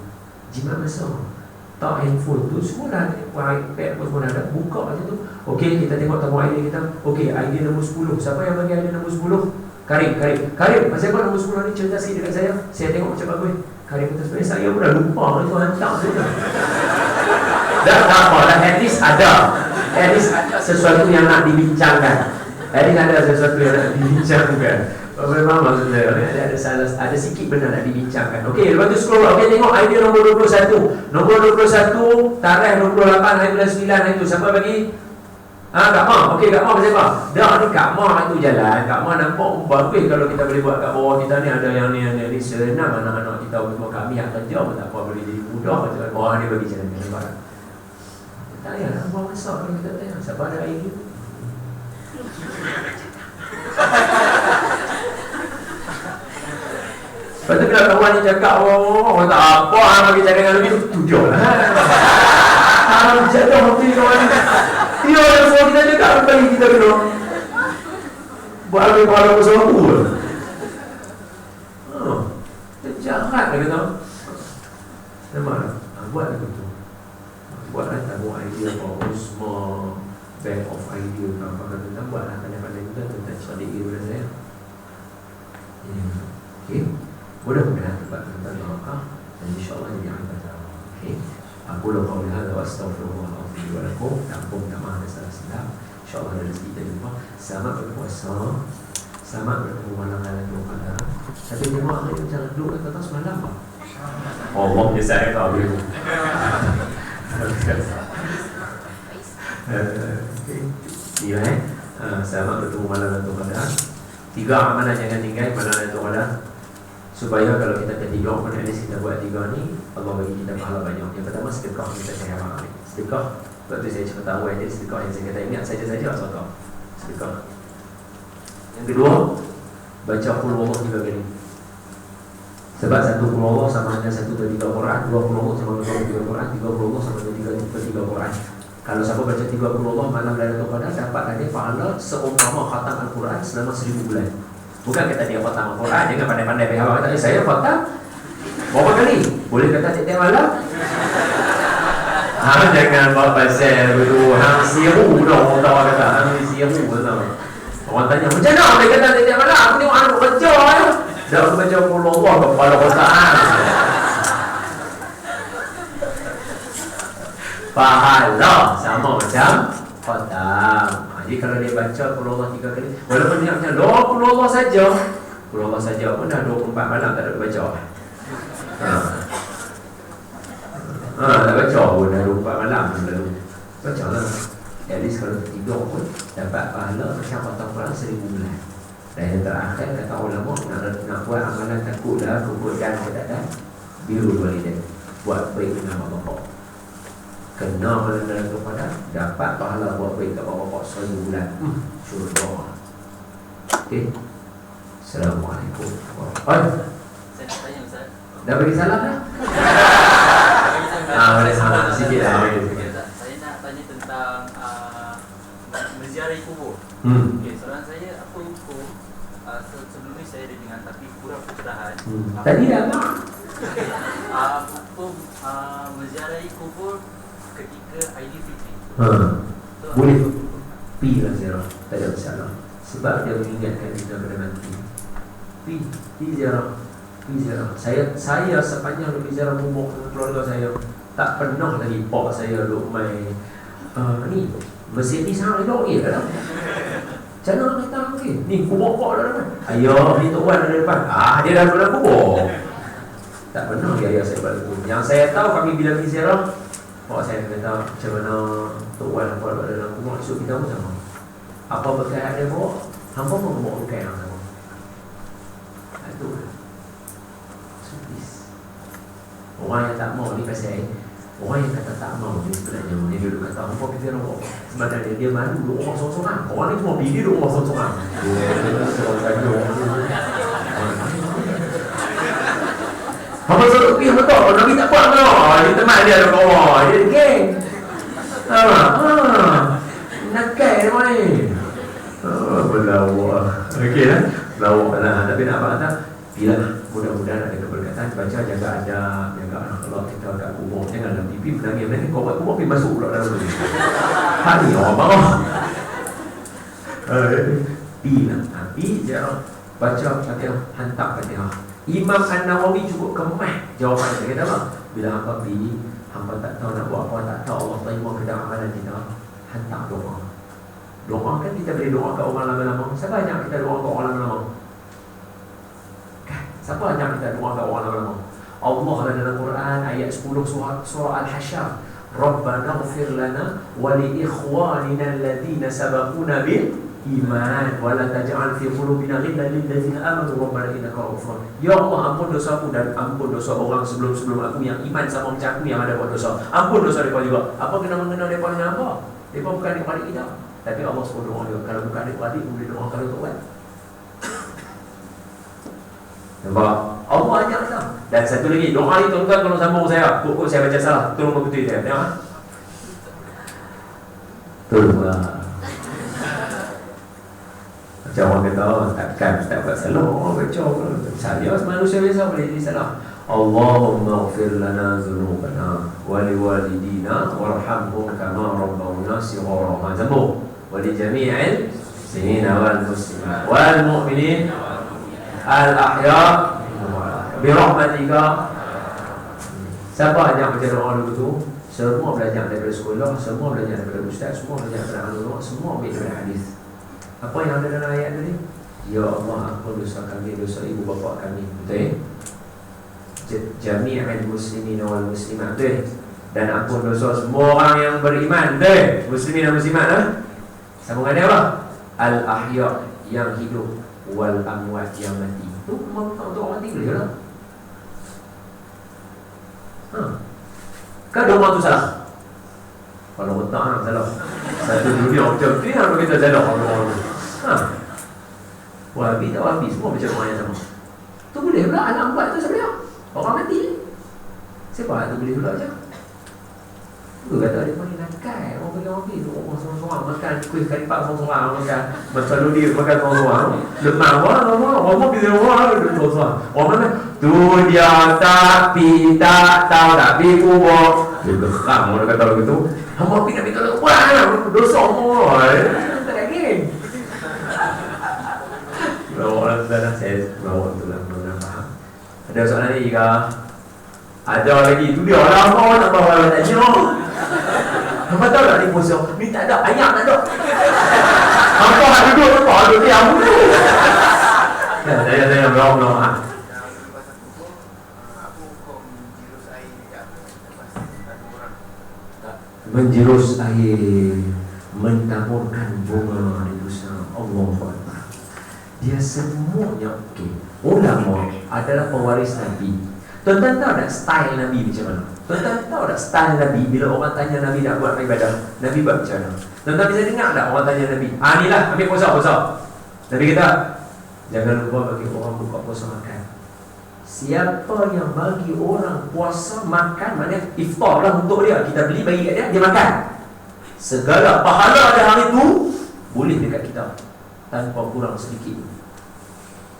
Jimat masuk. Tak handphone tu, semua dah iPad pun semua dah ada. Buka macam tu. Okey, kita tengok tabung idea kita. Okey, idea nombor 10. Siapa yang bagi idea nombor 10? Karim, pasal apa nombor 10 ni cerita sikit dekat saya. Saya tengok macam bagus. Karim kata sebenarnya saya pun dah lupa. Itu hantar saja. Dah tak apa lah, at least ada. At least sesuatu yang nak dibincangkan. At least ada sesuatu yang nak dibincangkan. Memang maksud saya, ada sikit benda nak dibincangkan. Okey, lepas tu scroll. Okey, tengok idea nombor 21. Nombor 21, tarikh 28 hari bulan 9 itu. Siapa bagi? Kak Ma. Okey, Kak Ma pasal apa? Dah ni Kak Ma tu jalan. Kak Ma nampak bagus kalau kita boleh buat kat bawah kita ni ada yang ni senang anak-anak kita semua kami yang kerja pun tak apa boleh jadi mudah macam orang ni bagi jalan ni barang. Tak payah nak buang masa kalau kita tanya siapa ada idea. Lepas tu bila kawan ni cakap orang tak apa bagi cadangan lebih tu tujuh lah. Macam tu mesti kawan ni dia orang semua kita cakap bagi kita dulu. Buat lebih kalau bersama pun. Jahat dia kata. Nampak buat begitu. Buatlah tabung idea Uzma, bank of idea apa kata buatlah pandai-pandai kita tentang strategi pada saya. Okey. Mudah-mudahan tempat tentang doa dan insya-Allah jadi ibadah. Okey. Aku lakukan hal wa astaghfirullah wa lakum. Ampun minta maaf dan salah silap. InsyaAllah ada rezeki kita jumpa. Selamat berpuasa. Selamat bertemu malam Lailatul Qadar. Tapi jemaah ni macam duduk kat atas malam apa? Allah dia saya tahu dulu. Iya selamat bertemu malam Lailatul Qadar. 3 amalan jangan tinggal malam Lailatul Qadar. Supaya kalau kita ketiga pun at least kita buat 3 ni, Allah bagi kita pahala banyak. Yang pertama sedekah kita saya harap. Sedekah Sebab tu saya cakap tahu jadi sedekah yang saya kata ingat saja-saja sedekah. Sedekah. Yang kedua, baca qul huwallahu 3 kali. Sebab satu qul huwallahu sama dengan 1/3 Quran, 2 qul huwallahu sama dengan 2/3 Quran, 3 qul huwallahu sama dengan 3/3 Quran. Kalau siapa baca 3 qul huwallahu malam Lailatul Qadar dapat dia pahala seumpama khatam Al-Quran selama 1000 bulan. Bukan kata dia khatam Al-Quran, jangan pandai-pandai pihak kata saya khatam berapa kali? Boleh kata tiap-tiap malam? Jangan buat pasal begitu. Hang siru dah orang tahu kata. Hang siru betul. Orang tanya, macam mana boleh kata tiap malam? Aku tengok anak kerja ya. Dah aku baca qul huwallahu kepala kotak. Pahala sama macam khatam. Jadi kalau dia baca qul huwallahu 3 kali, walaupun dia macam qul huwallahu saja. Qul huwallahu saja pun dah 24 malam tak ada baca. Tak baca pun dah 24 malam lalu. Baca lah. At least kalau tidur pun dapat pahala macam khatam Quran 1000 bulan. Dan yang terakhir kata ulama nak buat amalan takutlah kemudian kita tak birrul walidain. Buat baik dengan mak bapak. Kena dalam kepada dapat pahala buat baik kepada mak bapak 1000 bulan. Syurga. Okey. Assalamualaikum warahmatullahi wabarakatuh. Saya nak tanya Ustaz. Dah bagi salam dah? Boleh salam sikit lah. Saya nak tanya tentang menziarahi kubur. Okey, soalan saya apa hukum sebelum ni saya ada dengar tapi kurang pencerahan. Tadi dah mak. Hukum menziarahi kubur ketika Aidilfitri. Boleh. Pi lah ziarah. Tak ada masalah. Sebab dia mengingatkan kita pada mati. Pi ziarah. Saya sepanjang lebih ziarah umur dengan keluarga saya tak pernah lagi pak saya duk main ni mesin ni sangat elok lah. Macam mana nak kata mungkin ni kubur pak dah depan. Ayah ni Tok Wan ada depan. Dia dah dalam kubur. Tak pernah lagi ayah saya balik kubur. Yang saya tahu kami bila pergi ziarah, pak saya kata macam mana Tok Wan apa ada dalam kubur. Esok kita pun sama. Apa berkait dia bawa, hampa pun bawa berkait yang sama. Itu orang yang tak mau ni pasal orang yang kata tak mau ni sebenarnya dia dulu kata apa kita nak buat sebenarnya dia malu duduk orang sorang-sorang. Orang ni cuma pilih duduk orang sorang-sorang. Apa suruh pergi betul Nabi tak buat mana dia teman dia ada bawah dia geng nakal dia main berlawak okey lah lawak lah tapi nak apa kata bila mudah-mudahan ada keberkatan baca jaga adab jaga anak Allah kita kat kubur jangan dalam TV menangis kau buat kubur pergi masuk pula dalam tu hari orang marah bila tapi jangan baca Fatihah hantar Fatihah. Imam An-Nawawi cukup kemah jawapan dia kata apa bila hampa pergi hampa tak tahu nak buat apa tak tahu Allah terima ke dalam amalan kita hantar doa kan kita boleh doa kat orang lama-lama. Siapa ajak kita doa kat orang lama-lama? Siapa ajak kita doa kat orang lama-lama? Allah dalam Quran ayat 10 surah Al-Hasyr, Rabbana ighfir lana wa li ikhwanina alladhina sabaquna bil iman wa la taj'al fi qulubina ghillan lil ladzina amanu rabbana innaka ra'ufur. Ya Allah, ampun dosaku dan ampun dosa orang sebelum aku yang iman sama macam aku yang ada buat dosa. Ampun dosa mereka juga. Apa kena mengenal mereka dengan apa? Mereka bukan adik-adik kita. Tapi Allah suruh doa dia. Kalau bukan adik-adik boleh doa kalau tak buat. Nampak? Allah ajak kita. Dan satu lagi, doa ni tuan-tuan tolong sambung saya. Kok saya baca salah, tolong berbetul saya. Tengok. Tolonglah. Macam orang kata, takkan tak buat salah. Orang baca saya manusia biasa boleh jadi salah. Allahumma ighfir lana dhunubana wa liwalidina warhamhum kama rabbawna shighara. Sambung. Wa li jami'il muslimina wal muslimat wal mu'minin al-ahya bi rahmatika. Siapa ajak baca doa dulu tu? Semua belajar daripada sekolah, semua belajar daripada ustaz, semua belajar daripada ulama, semua ambil daripada hadis. Apa yang ada dalam ayat tadi? Ya Allah, ampun dosa kami, dosa ibu bapa kami. Betul? Jami'al muslimin wal muslimat. Betul? Dan ampun dosa semua orang yang beriman. Betul? Muslimin dan muslimat lah. Sambungannya apa? Al-ahya yang hidup wal amwat yang mati. Itu untuk orang mati boleh lah. Kan doa tu salah? Kalau otak nak salah. Satu dunia macam tu yang kita salah. Wahabi tak wahabi semua macam orang yang sama. Tu boleh pula anak buat tu siapa dia? Orang mati. Siapa tu boleh pula je? Tu kata dia panggil nakal. Orang pergi wahabi tu orang sorang-sorang makan kuih kari pak sorang-sorang makan. Macam dia makan sorang-sorang. Lemah orang pergi orang sorang-sorang. Orang mana? Tu dia tapi tak tahu tak pergi kubur. Dia geram orang kata begitu. Hamba pergi nak minta apa? Dosa semua. Tak lagi. Orang sudah saya bawa tu lah, mudah-mudahan faham. Ada soalan lagi ke? Ada lagi, tu dia lah apa nak bawa orang tanya. Apa tahu tak ni puasa? Ni tak ada, ayam tak ada. Apa nak duduk, apa duduk diam. Saya belum. Menjurus air, mentaburkan bunga di dunia Allah Akbar. Dia semuanya okey. Ulama adalah pewaris Nabi. Tuan-tuan tahu tak style Nabi macam mana? Tuan-tuan tahu tak style Nabi bila orang tanya Nabi nak buat ibadah, Nabi buat macam mana? Tuan-tuan bisa dengar tak orang tanya Nabi? Inilah ambil puasa. Nabi kata, jangan lupa bagi orang buka puasa makan. Siapa yang bagi orang puasa makan, maknanya iftar lah untuk dia. Kita beli bagi kat dia, dia makan. Segala pahala ada hari itu boleh dekat kita tanpa kurang sedikit.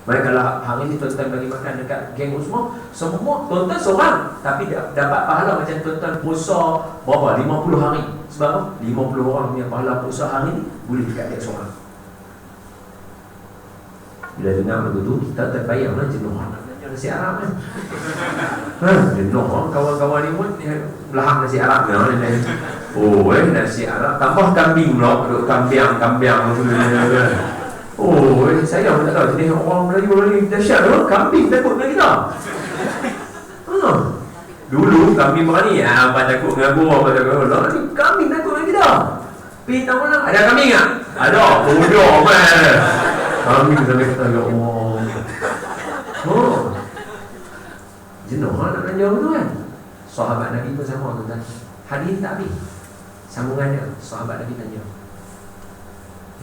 Baik, kalau hari ini tuan-tuan bagi makan dekat geng Usmah, semua tuan-tuan seorang, tapi dapat pahala macam tuan-tuan puasa berapa? 50 hari. Sebab apa? 50 orang punya pahala puasa hari ini boleh dekat dia seorang. Bila dengar begitu, kita terbayanglah jenuh nak belajar nasi Arab kan. Jenuh kawan-kawan ni pun belahak nasi Arab ni. Nasi Arab tambah kambing pula, kambing. Saya pun tak tahu jenis orang Melayu ni dahsyat tu, kambing takut dengan kita. Dulu kambing berani, apa takut dengan gua, apa takut. Lah ni kambing takut dengan kita. Pergi tahu mana? Ada kambing tak? Ada. Bodoh man. Kambing sampai kata ya Allah. Jenuh nak belanja tu kan. Sahabat Nabi pun sama tuan-tuan. Hadis tak habis. Sambungannya sahabat Nabi tanya,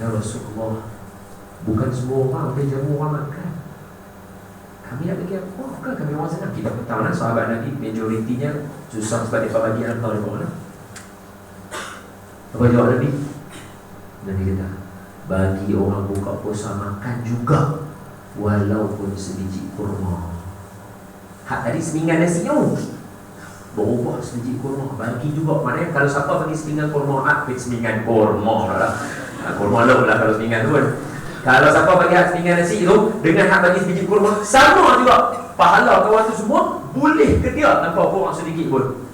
ya Rasulullah, bukan semua orang boleh jamu orang makan. Kami nak bagi apa? Bukan kami orang senang. Kita tahu lah sahabat Nabi majoritinya susah sebab mereka bagi harta mereka mana. Apa jawab Nabi? Nabi kata, bagi orang buka puasa makan juga, walaupun sebiji kurma. Hak tadi seminggan nasi berubah sebiji kurma, bagi juga. Maknanya kalau siapa bagi seminggan kurma, seminggan kurma lah. Kurma lah kalau seminggan tu kan. Kalau siapa bagi hak seminggan nasi tu dengan hak bagi sebiji kurma, sama juga. Pahala kawan tu semua boleh ke dia tanpa kurang sedikit pun.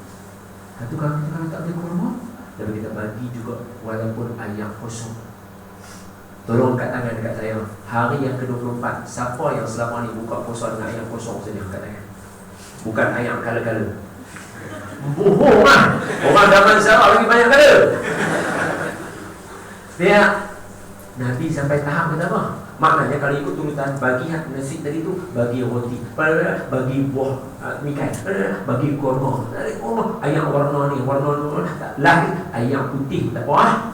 Satu kalau tak ada kurma, tapi kita bagi juga walaupun ayam kosong. Tolong angkat tangan dekat saya. Hari yang ke-24, siapa yang selama ni buka puasa dengan ayam kosong saja angkat tangan. Bukan ayam kala-kala. Bohong lah. Orang zaman Sarah lagi banyak kala. Dia Nabi sampai tahap kata apa? Maknanya kalau ikut turutan, bagi nasi tadi tu, bagi roti, bagi buah mikan, bagi kurma, ayam warna ni, lahir ayam putih, tak apa.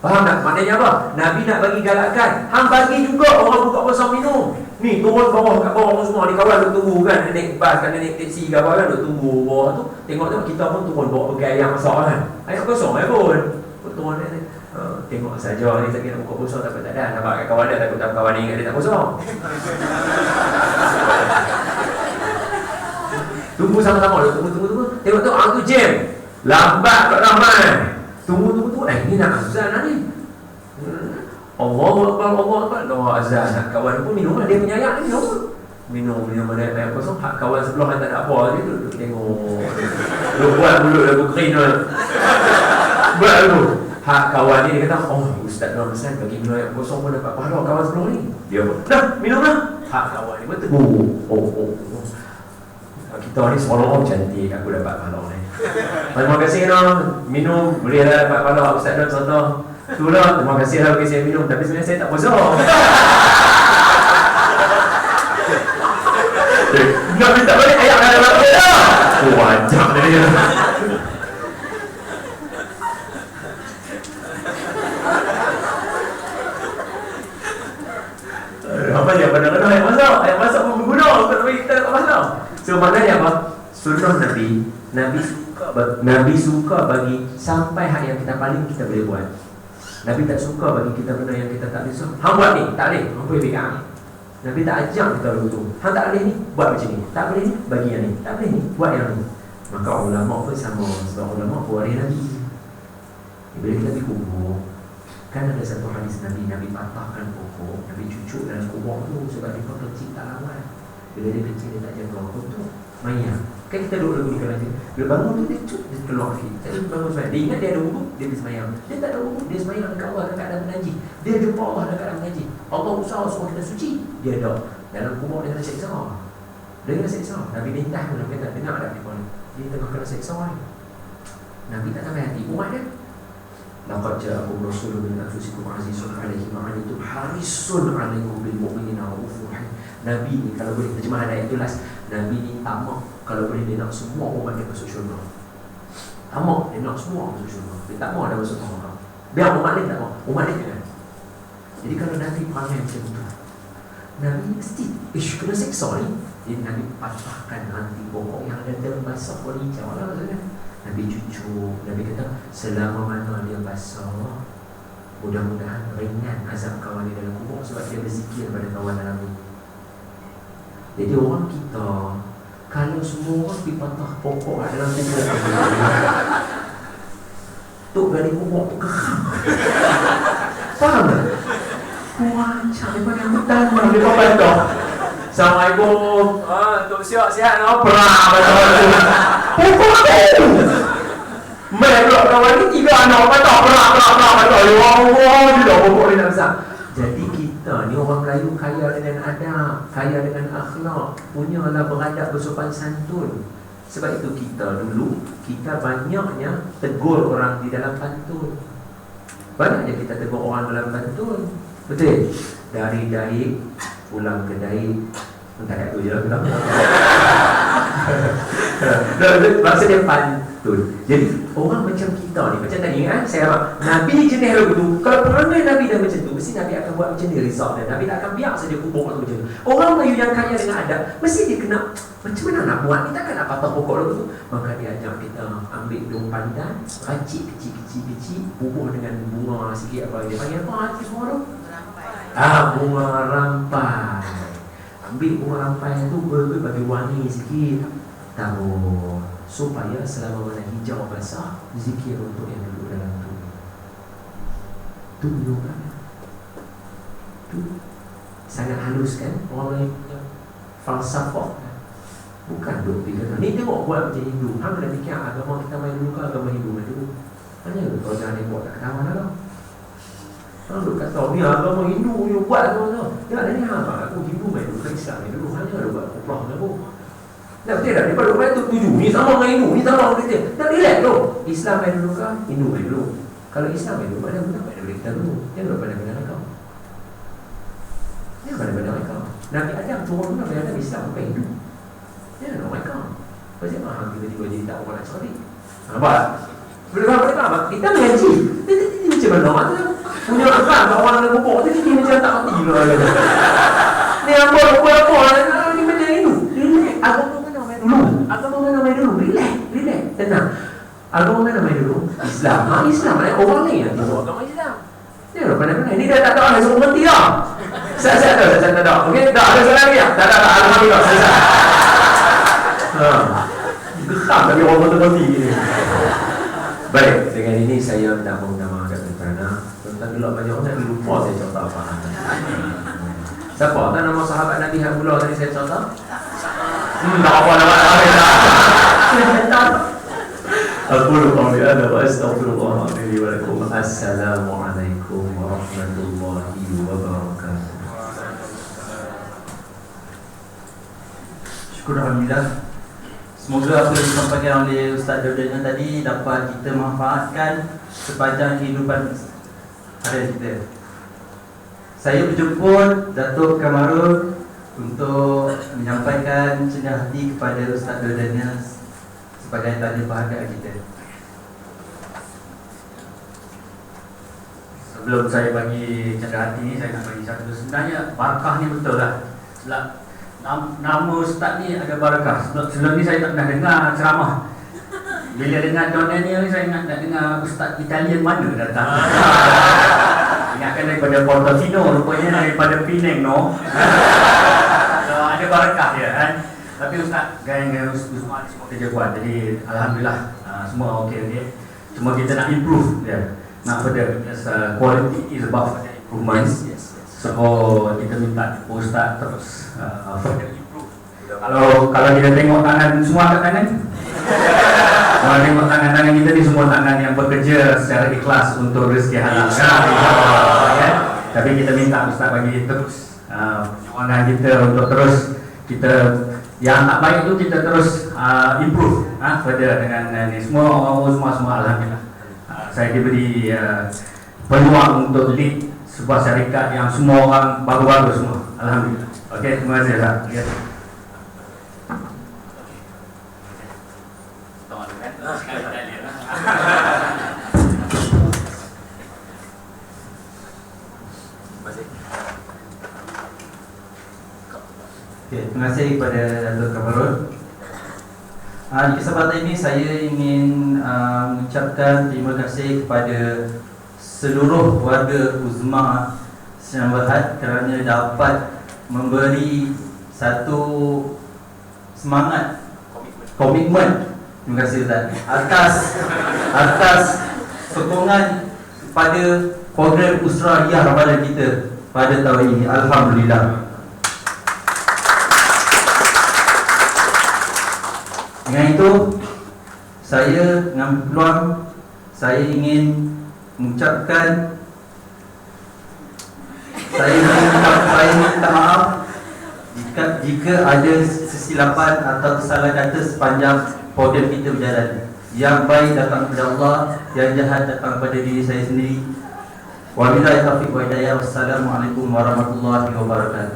Faham tak? Maknanya apa? Nabi nak bagi galakan, hang bagi juga orang buka puasa minum. Ni turun bawah kat bawah semua ni, kawan duk tunggu kan, naik bas kan, naik teksi ke apa kan, duk tunggu bawah tu. Tengok kita pun turun bawa pergi ayam masak kan. Ayam kosong pun. Turun ni. Tengok saja ni tak kira buka puasa tak ada. Nampak kat kawan dia takut kawan ni ingat dia tak puasa. Tunggu sama-sama, tunggu. Tengok aku jam. Lambat tak ramai. Tunggu. Ni nak azan lah ni. Allahu Akbar. Doa azan. Kawan pun minum lah. Dia punya ayat ni minum ada ayam kosong. Kawan sebelah tak ada apa. Dia duduk tengok. Dia buat mulut lagu kering lah. Buat lagu. Kawan ni dia kata, Ustaz Nur Hasan bagi minum ayam kosong pun dapat pahala kawan sebelah ni. Dia pun, dah minum lah. Kawan ni pun tegur. Kita ni seorang cantik, aku dapat pahala ni. Terima kasih Nur, minum boleh lah dapat pahala Ustaz Nur contoh. Itulah, terima kasih lah bagi saya minum. Tapi sebenarnya saya tak puasa. Nak minta balik ayam dah dapat pahala. Wajak dia. Apa dia benar-benar ayat masuk pun berguna untuk kita tak faham. So maknanya apa? Sunnah Nabi suka bagi sampai hak yang kita paling kita boleh buat. Nabi tak suka bagi kita benda yang kita tak boleh. Hang buat ni, tak boleh. Hang boleh pegang. Nabi tak ajak kita begitu. Hang tak boleh ni, buat macam ni. Tak boleh ni, bagi yang ni. Tak boleh ni, buat yang ni. Maka ulama pun sama. Sebab ulama pewaris Nabi. Bila kita pergi kubur, kan ada satu hadis Nabi patahkan pokok, Nabi cucuk dalam kubur tu sebab dia kecil tak lawan. Bila dia kecil dia tak jaga tu mayat. Kan kita duduk lagu ni kalau bila bangun tu dia cuk, dia keluar lagi. Jadi bangun sembahyang. Dia ingat dia ada wuduk, dia pergi sembahyang. Dia tak ada wuduk, dia sembahyang dekat Allah dekat dalam mengaji. Dia jumpa Allah dekat dalam mengaji. Allah usaha semua kita suci. Dia ada dalam kubur dia kena seksa. Dia kena seksa. Nabi bintah pun Nabi kata dengar tak ni. Dia tengah kena seksa ni. Nabi tak sampai hati umat dia. Laqad ja'akum rasulun min anfusikum azizun 'alaihi ma 'anittum harisun 'alaikum bil mu'minina raufur rahim. Nabi ni kalau boleh terjemahan ayat itu last, Nabi ni tamak kalau boleh dia nak semua umat dia masuk syurga. Tamak dia nak semua masuk syurga. Dia tak mau ada masuk neraka. Biar umat dia tak mau, umat dia jangan. Jadi kalau Nabi perangai macam tu, Nabi mesti kena seksa ni. Jadi Nabi patahkan ranting pokok yang ada dalam basah warna hijau lah maksudnya. Nabi cucuk, Nabi kata selama mana dia basah, mudah-mudahan ringan azab kawan dia dalam kubur sebab dia berzikir pada kawan dalam ni. Jadi orang kita kalau semua orang pergi patah pokok dalam kubur tuk dari kubur tu geram. Faham tak? Kurang macam daripada yang bertanda dia patah. Assalamualaikum. Tok sihat-sihat nak perang betul-betul. Pokok tu. Mereka kawan ni 3 anak patah perang. Ya Allah, dia pokok ni nak besar. Jadi kita ni orang Melayu kaya dengan adab, kaya dengan akhlak, punyalah beradab bersopan santun. Sebab itu kita dulu kita banyaknya tegur orang di dalam pantun. Banyaknya kita tegur orang dalam pantun. Betul? Dari daik pulang ke daik. Entah kat tu je lah. Maksudnya pantun. Jadi orang macam kita ni, macam tadi kan saya abang, Nabi jenis lagu tu. Kalau perangai Nabi dah macam tu, mesti Nabi akan buat macam ni result dia. Nabi tak akan biar saja kubur tu macam tu. Orang Melayu yang kaya dengan adab, mesti dia kena macam mana nak buat. Kita takkan nak patah pokok lagu tu. Maka dia ajak kita ambil daun pandan, racik kecil-kecil, bubuh dengan bunga sikit apa dia panggil apa hati semua tu? Bunga rampai. Ambil bunga rampai tu bagi wangi sikit, taruh supaya selama mana hijau basah zikir untuk yang duduk dalam tu. Tu kan? Tu sangat halus kan? Orang lain punya falsafah. Bukan duk fikir. Ni tengok buat macam Hindu. Hang kena fikir agama kita main dulu ke agama Hindu main dulu. Hanya kalau jangan dia buat tak ketahuan lah. Hang duk kata ni agama Hindu ni buat agama tu. Jangan ni aku Hindu main dulu, Islam main dulu. Hanya dia buat kuprah aku. Dah betul tak? Daripada orang tu tuju ni sama dengan Hindu, ni sama dengan kita. Tak relax tu. Islam main dulu ke? Hindu main dulu. Kalau Islam main dulu, mana guna main dulu kita dulu. Jangan pada-pada mereka. Jangan pada-pada mereka. Nabi Adam turun guna pada Islam bukan Hindu. Jangan mereka. Pasal mahal tiba-tiba jadi tak orang nak cari. Nampak? Boleh apa? Kita mengaji. Dia macam mana orang tu? Punya akal kat orang dalam kubur tu dia macam tak mati lah. Ni apa ni macam Hindu. Relax. Agama mana main dulu? Relax. Tenang. Agama mana main dulu? Islam. Islam orang ni yang tahu agama Islam. Dia dah pandai-pandai. Ni dah tak tahu dah suruh berhenti dah. Saya tak tahu. Okey, dah ada soalan lagi tak? Tak. Alhamdulillah. Saya. Geram tapi orang berhenti ni. Baik, dengan ini saya minta maaf kerana tentang gelap banyak orang nak lupa saya contoh apa. Siapa? Tak nama sahabat Nabi Habibullah tadi saya contoh? Tak apa nama Aku lupa dia ada wa astaghfirullahaladzim wa lakum. Assalamualaikum warahmatullahi wabarakatuh. Syukur Alhamdulillah. Semoga apa yang disampaikan oleh Ustaz Daudan tadi dapat kita manfaatkan sepanjang kehidupan harian kita. Saya berjemput Datuk Kamarul untuk menyampaikan cendedah hati kepada Ustaz Daudan sebagai tanda bahagia kita. Sebelum saya bagi cakap hati ni, saya nak bagi satu. Sebenarnya barakah ni betul lah. Sebab nama Ustaz ni ada barakah. Sebelum ni saya tak pernah dengar ceramah. Bila dengar Don Daniel ni, saya nak dengar Ustaz Italian mana datang. Ingatkan daripada Portofino, rupanya daripada Penang, no? So, ada barakah dia kan. Tapi Ustaz gaya-gaya semua kerja kuat. Jadi Alhamdulillah semua okey. Cuma kita nak improve dia. Nak further, quality is above improvement. Yes. So kita minta Ustaz terus further improve. Kalau kita tengok tangan semua angkat tangan. Kalau tengok tangan-tangan kita ni semua tangan yang bekerja secara ikhlas untuk rezeki halal. Kan? Tapi kita minta Ustaz bagi terus perjuangan kita untuk terus kita yang tak baik tu kita terus improve further dengan ni semua alhamdulillah. Saya diberi peluang untuk lead sebuah syarikat yang semua orang baru-baru semua. Alhamdulillah. Okey, terima kasih Ustaz. Okay. Okay, terima kasih kepada Datuk Kamarul. Di kesempatan ini saya ingin mengucapkan terima kasih kepada seluruh warga Uzma Sdn Bhd kerana dapat memberi satu semangat, komitmen. Terima kasih Ustaz atas sokongan kepada program Usrah Riyah Ramadan kita pada tahun ini. Alhamdulillah. Dengan itu, saya dengan peluang saya ingin mengucapkan saya minta maaf jika ada kesilapan atau kesalahan kata sepanjang program kita berjalan. Yang baik datang kepada Allah, yang jahat datang kepada diri saya sendiri. Wabillahi taufiq wa hidayah. Wassalamualaikum warahmatullahi wabarakatuh.